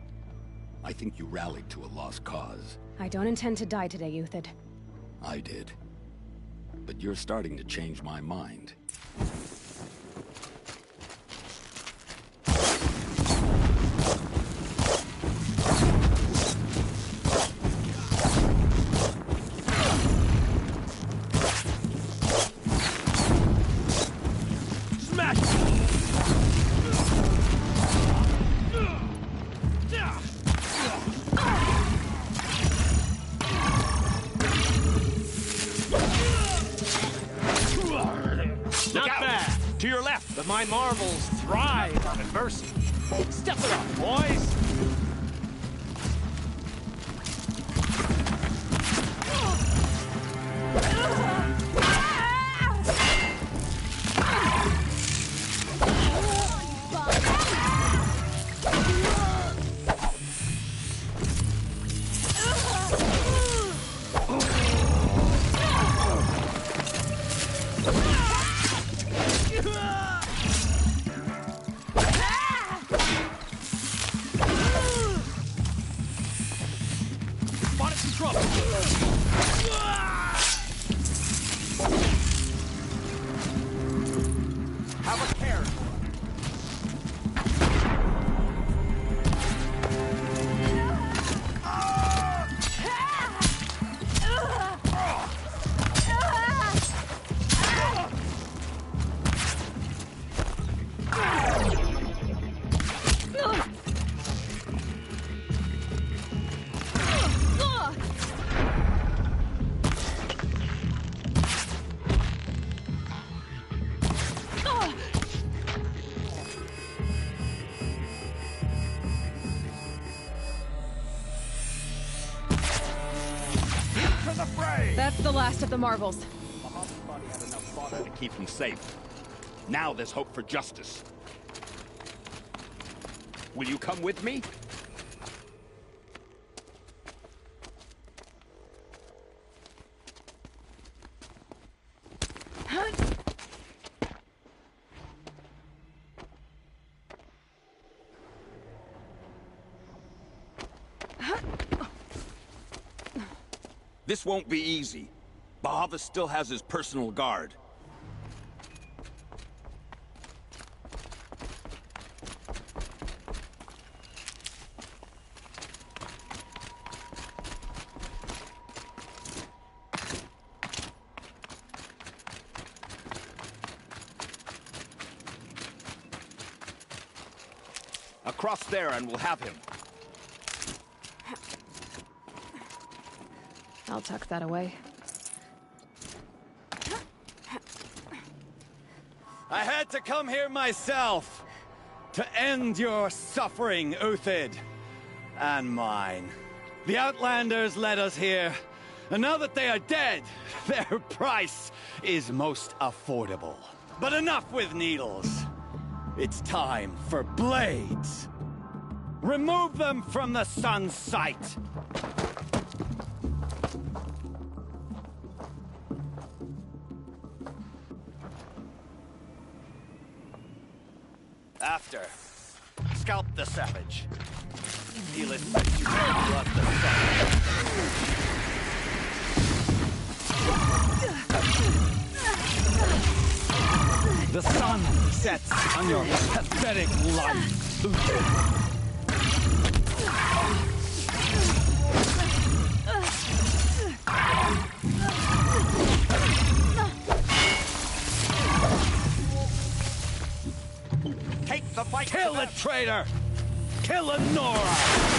A: I think you rallied to a lost cause.
E: I don't intend to die today, Uthid.
A: I did. But you're starting to change my mind.
L: But my Marvels thrive on adversity. Step it up, boys!
C: That's the last of the Marvels.
P: Bahavas thought he had enough fodder to keep him safe. Now there's hope for justice. Will you come with me? This won't be easy. Bahavas still has his personal guard. Across there and we'll have him.
E: I'll tuck that away.
V: I had to come here myself to end your suffering, Uthid, and mine. The Outlanders led us here, and now that they are dead, their price is most affordable. But enough with needles. It's time for blades. Remove them from the sun's sight. After, scalp the savage. Heal it like you love the sun. The sun sets on your pathetic life, Uthed.
L: Take the fight.
V: Kill the traitor! Kill Anora!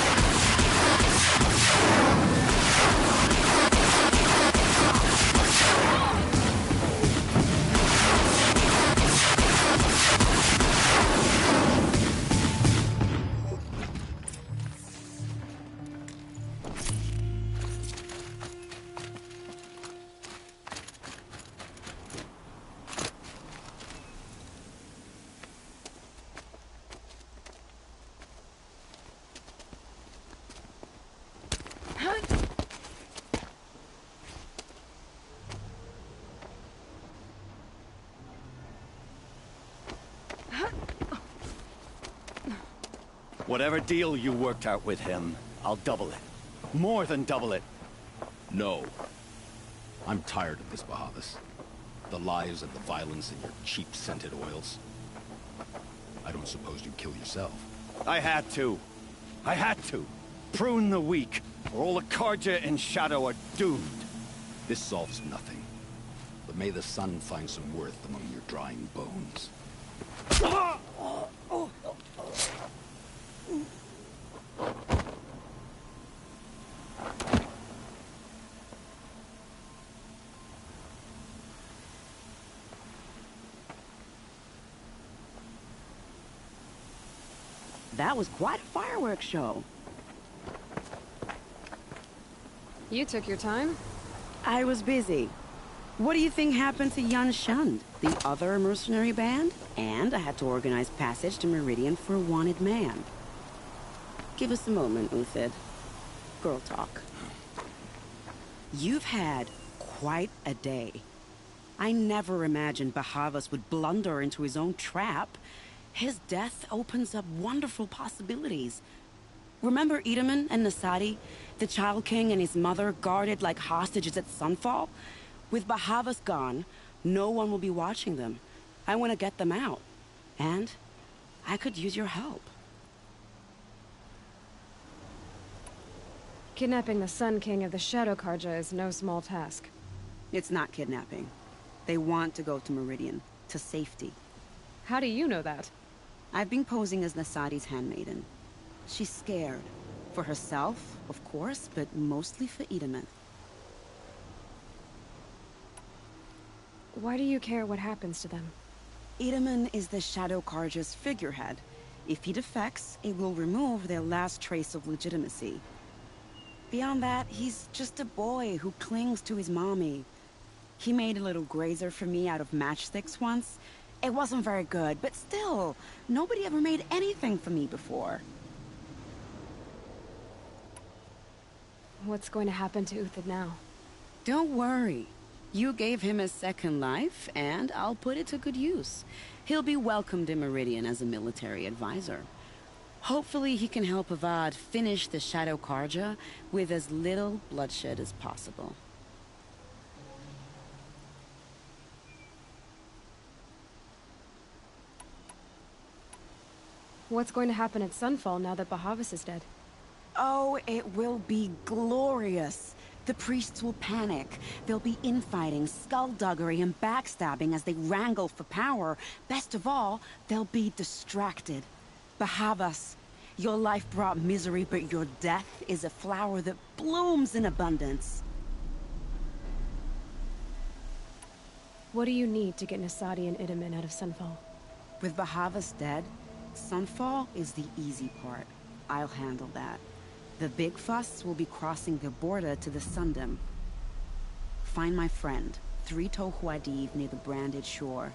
V: Whatever deal you worked out with him, I'll double it. More than double it.
A: No. I'm tired of this, Bahavas. The lies and the violence in your cheap-scented oils. I don't suppose you'd kill yourself.
V: I had to. I had to. Prune the weak, or all the Carja in Shadow are doomed.
A: This solves nothing. But may the sun find some worth among your drying bones.
F: That was quite a fireworks show.
E: You took your time?
F: I was busy. What do you think happened to Yan Shund, the other mercenary band? And I had to organize passage to Meridian for a wanted man. Give us a moment, Uthed. Girl talk. You've had quite a day. I never imagined Bahavas would blunder into his own trap. His death opens up wonderful possibilities. Remember Itamen and Nasadi? The Child King and his mother guarded like hostages at Sunfall? With Bahavas gone, no one will be watching them. I want to get them out. And I could use your help.
E: Kidnapping the Sun King of the Shadow Carja is no small task.
F: It's not kidnapping. They want to go to Meridian, to safety.
E: How do you know that?
F: I've been posing as Nasadi's handmaiden. She's scared. For herself, of course, but mostly for Itamen.
E: Why do you care what happens to them?
F: Itamen is the Shadow Carja's figurehead. If he defects, it will remove their last trace of legitimacy. Beyond that, he's just a boy who clings to his mommy. He made a little grazer for me out of matchsticks once. It wasn't very good, but still, nobody ever made anything for me before.
E: What's going to happen to Uthed now?
F: Don't worry. You gave him a second life, and I'll put it to good use. He'll be welcomed in Meridian as a military advisor. Hopefully he can help Avad finish the Shadow Carja with as little bloodshed as possible.
E: What's going to happen at Sunfall now that Bahavas is dead?
F: Oh, it will be glorious. The priests will panic. There'll be infighting, skullduggery, and backstabbing as they wrangle for power. Best of all, they'll be distracted. Bahavas, your life brought misery, but your death is a flower that blooms in abundance.
E: What do you need to get Nasadi and Itamen out of Sunfall?
F: With Bahavas dead, Sunfall is the easy part. I'll handle that. The big fuss will be crossing the border to the Sundom. Find my friend, 3-Toe Huadiv, near the Branded Shore.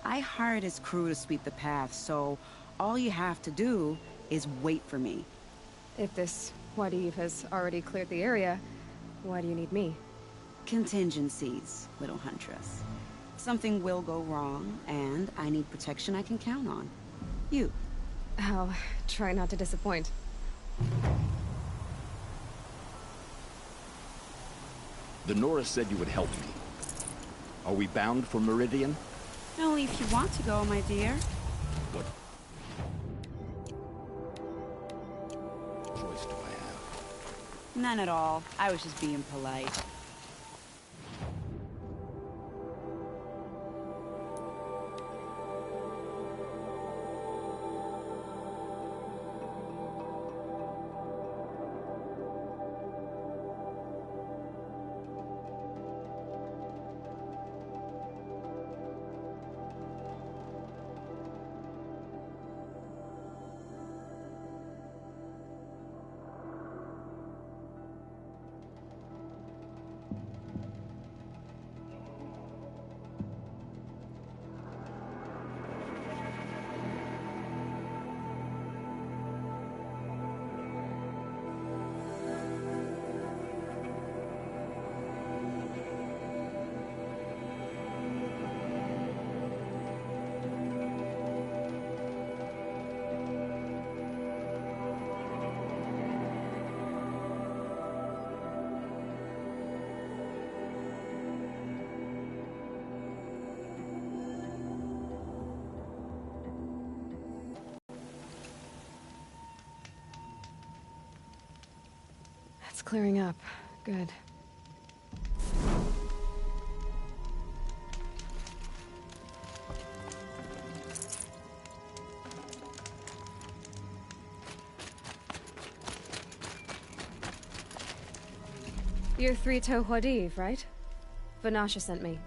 F: I hired his crew to sweep the path, so all you have to do is wait for me.
E: If this Huadiv has already cleared the area, why do you need me?
F: Contingencies, little huntress. Something will go wrong, and I need protection I can count on. You.
E: I'll try not to disappoint.
A: The Nora said you would help me. Are we bound for Meridian?
F: Only if you want to go, my dear.
A: What choice do I have?
F: None at all. I was just being polite.
E: It's clearing up. Good. You're 3 Tohuadiv, right? Vanasha sent me.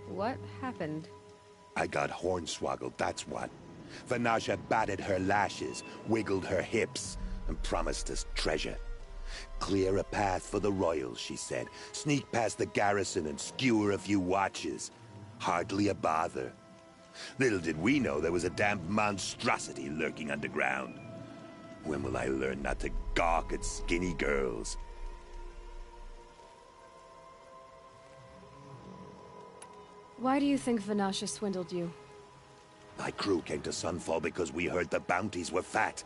E: What happened?
J: I got hornswoggled, that's what. Vanasha batted her lashes, wiggled her hips, and promised us treasure. Clear a path for the royals, she said. Sneak past the garrison and skewer a few watches. Hardly a bother. Little did we know there was a damned monstrosity lurking underground. When will I learn not to gawk at skinny girls?
E: Why do you think Vanasha swindled you?
J: My crew came to Sunfall because we heard the bounties were fat.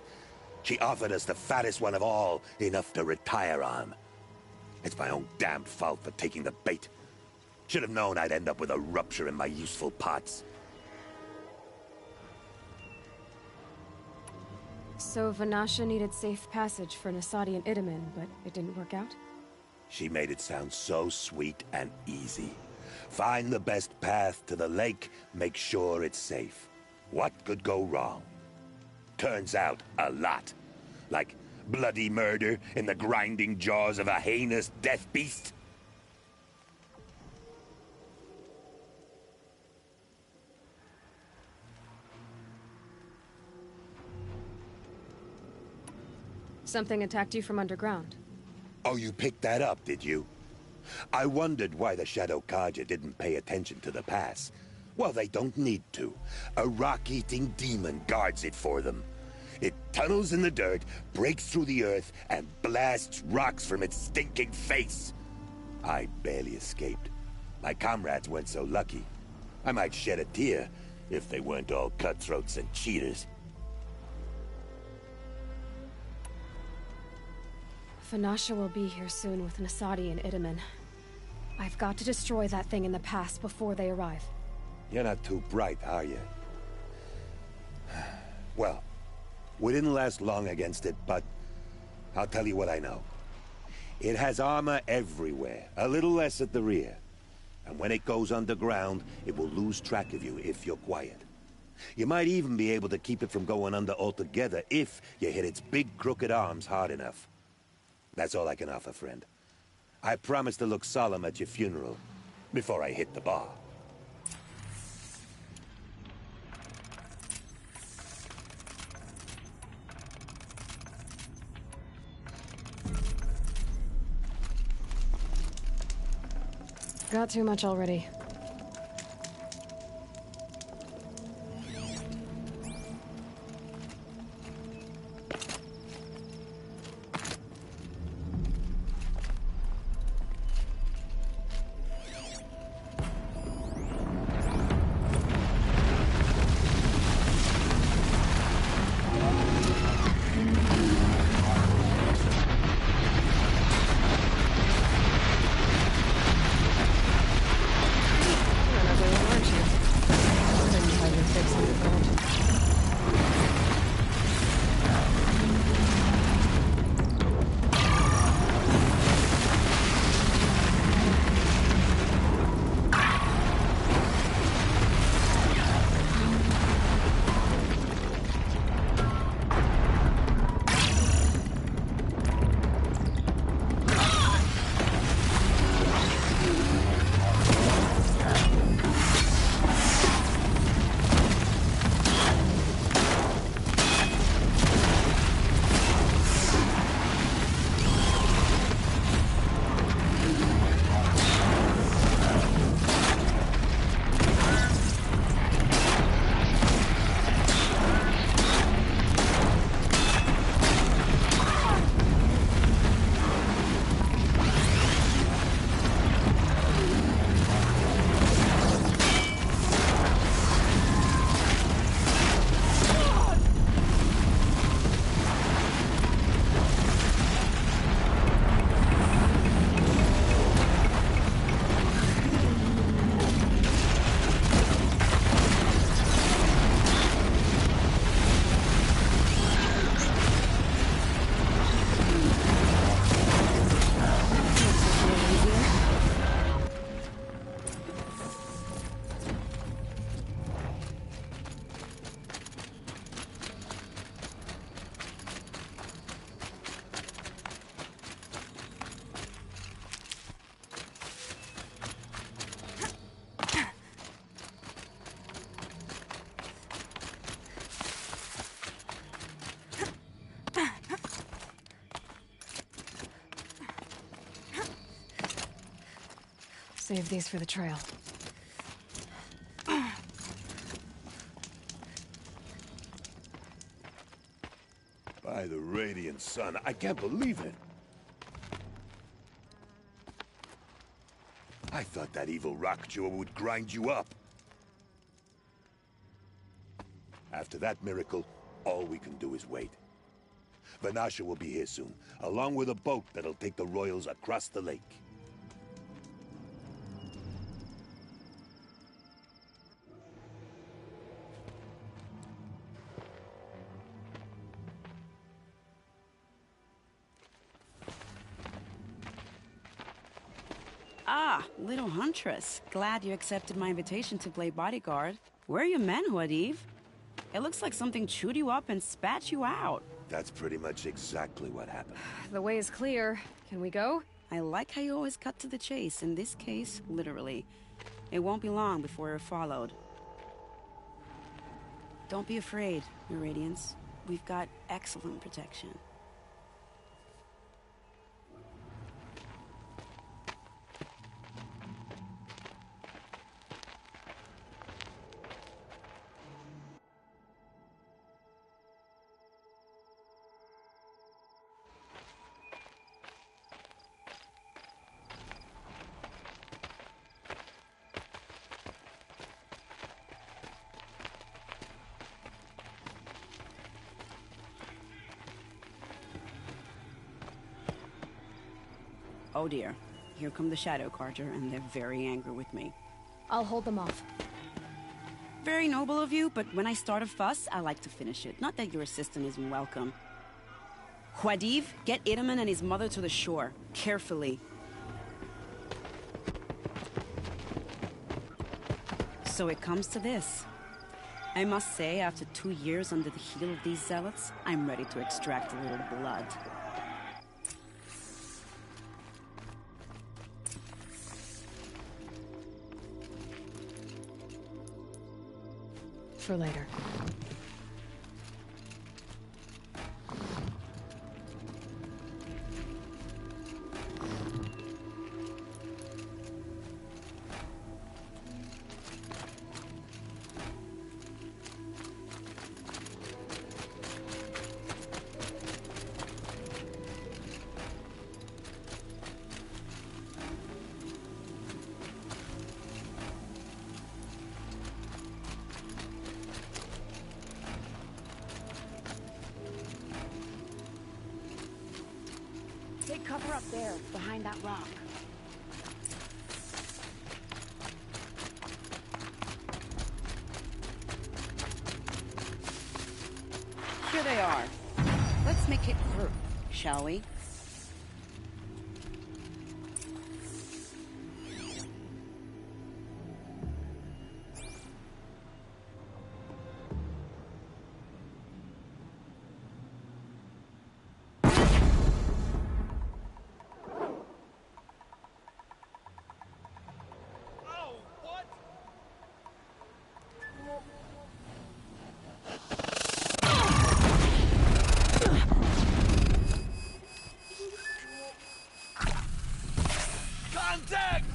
J: She offered us the fattest one of all, enough to retire on. It's my own damned fault for taking the bait. Should have known I'd end up with a rupture in my useful parts.
E: So Vanasha needed safe passage for Nasadi and Itamen, but it didn't work out?
J: She made it sound so sweet and easy. Find the best path to the lake, make sure it's safe. What could go wrong? Turns out, a lot. Like bloody murder in the grinding jaws of a heinous death beast.
E: Something attacked you from underground.
J: Oh, you picked that up, did you? I wondered why the Shadow Carja didn't pay attention to the pass. Well, they don't need to. A rock-eating demon guards it for them. It tunnels in the dirt, breaks through the earth, and blasts rocks from its stinking face. I barely escaped. My comrades weren't so lucky. I might shed a tear if they weren't all cutthroats and cheaters.
E: Vanasha will be here soon with Nasadi and Itamen. I've got to destroy that thing in the pass before they arrive.
J: You're not too bright, are you? Well, we didn't last long against it, but I'll tell you what I know. It has armor everywhere, a little less at the rear. And when it goes underground, it will lose track of you if you're quiet. You might even be able to keep it from going under altogether if you hit its big crooked arms hard enough. That's all I can offer, friend. I promise to look solemn at your funeral before I hit the bar.
E: Got too much already. Save these for the trail.
J: By the radiant sun, I can't believe it. I thought that evil Rockjaw would grind you up. After that miracle, all we can do is wait. Vanasha will be here soon, along with a boat that'll take the royals across the lake.
F: Ah, little huntress. Glad you accepted my invitation to play bodyguard. Where are your men, Huadiv? It looks like something chewed you up and spat you out.
J: That's pretty much exactly what happened.
E: The way is clear. Can we go?
F: I like how you always cut to the chase. In this case, literally. It won't be long before we're followed. Don't be afraid, Your Radiance. We've got excellent protection. Oh dear. Here come the Shadow Carter, and they're very angry with me.
E: I'll hold them off.
F: Very noble of you, but when I start a fuss, I like to finish it. Not that your assistant isn't welcome. Huadiv, get Itaman and his mother to the shore. Carefully. So it comes to this. I must say, after 2 years under the heel of these zealots, I'm ready to extract a little blood.
E: For later.
F: Take cover up there, behind that rock. Here they are. Let's make it hurt, shall we?
Q: Contact!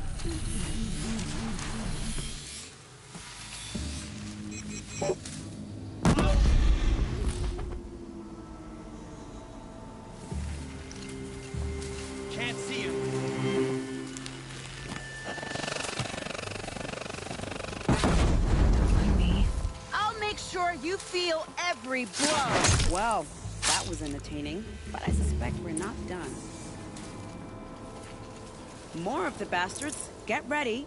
Q: Can't see you.
F: I'll make sure you feel every blow. Well, that was entertaining, but I suspect we're not done. More of the bastards. Get ready.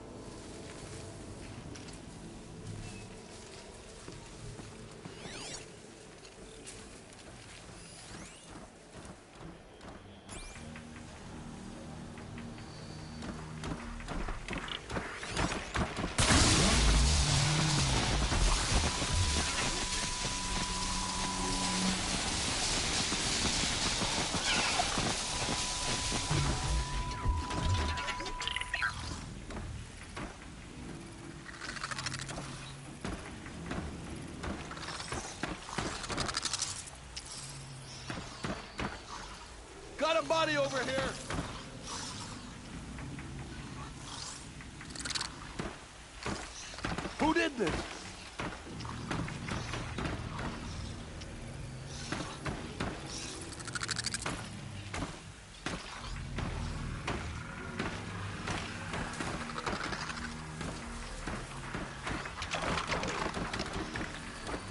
Q: Got a body over here!
M: did this?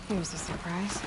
E: Here's a surprise.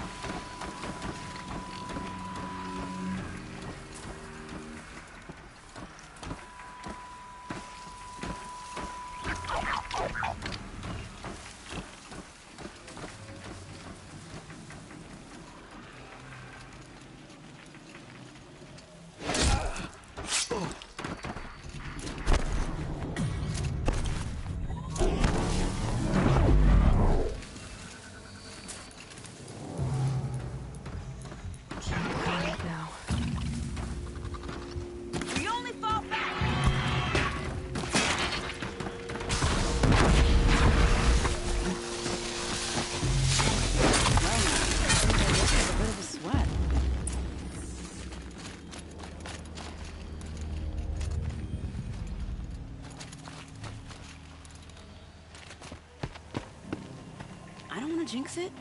F: Jinx it,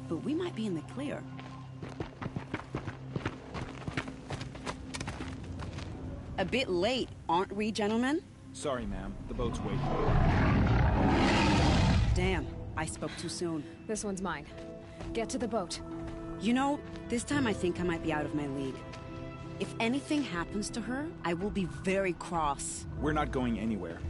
F: but we might be in the clear. A bit late, aren't we, gentlemen?
H: Sorry, ma'am. The boat's waiting.
F: Damn, I spoke too soon.
E: This one's mine. Get to the boat.
F: You know, this time I think I might be out of my league. If anything happens to her, I will be very cross.
H: We're not going anywhere.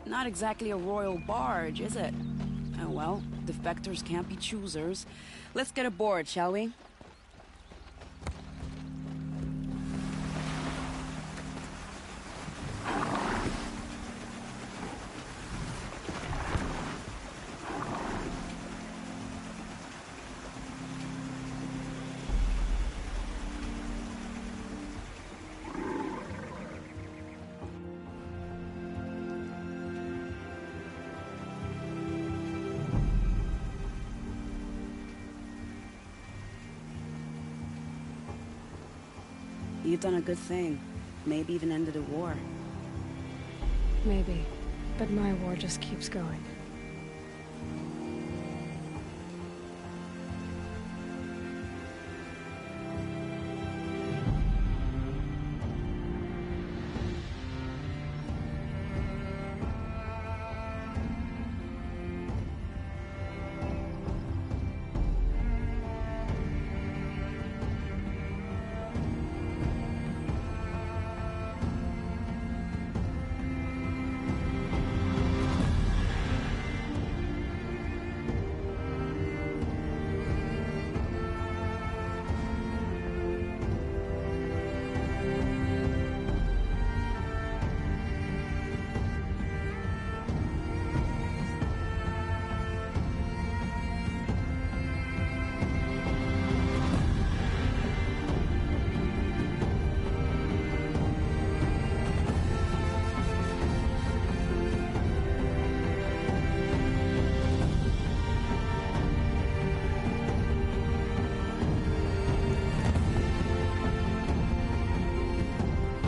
F: Not exactly a royal barge, is it? Oh well, defectors can't be choosers. Let's get aboard, shall we? You've done a good thing. Maybe even ended a war.
E: Maybe. But my war just keeps going.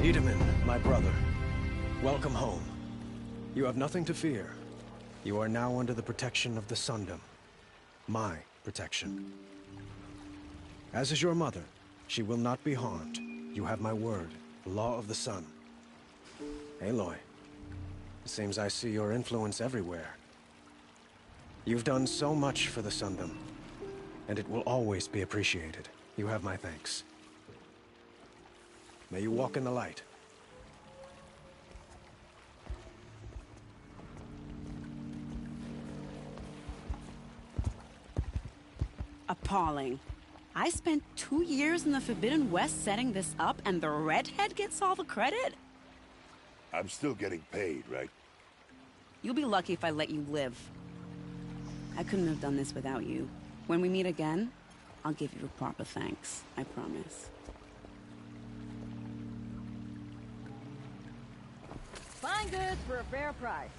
O: Itamen, my brother, welcome home. You have nothing to fear. You are now under the protection of the Sundom. My protection. As is your mother, she will not be harmed. You have my word, the law of the sun. Aloy, it seems I see your influence everywhere. You've done so much for the Sundom, and it will always be appreciated. You have my thanks. May you walk in the light.
F: Appalling. I spent 2 years in the Forbidden West setting this up, and the redhead gets all the credit?
J: I'm still getting paid, right?
F: You'll be lucky if I let you live. I couldn't have done this without you. When we meet again, I'll give you a proper thanks. I promise.
I: Fine goods for a fair price.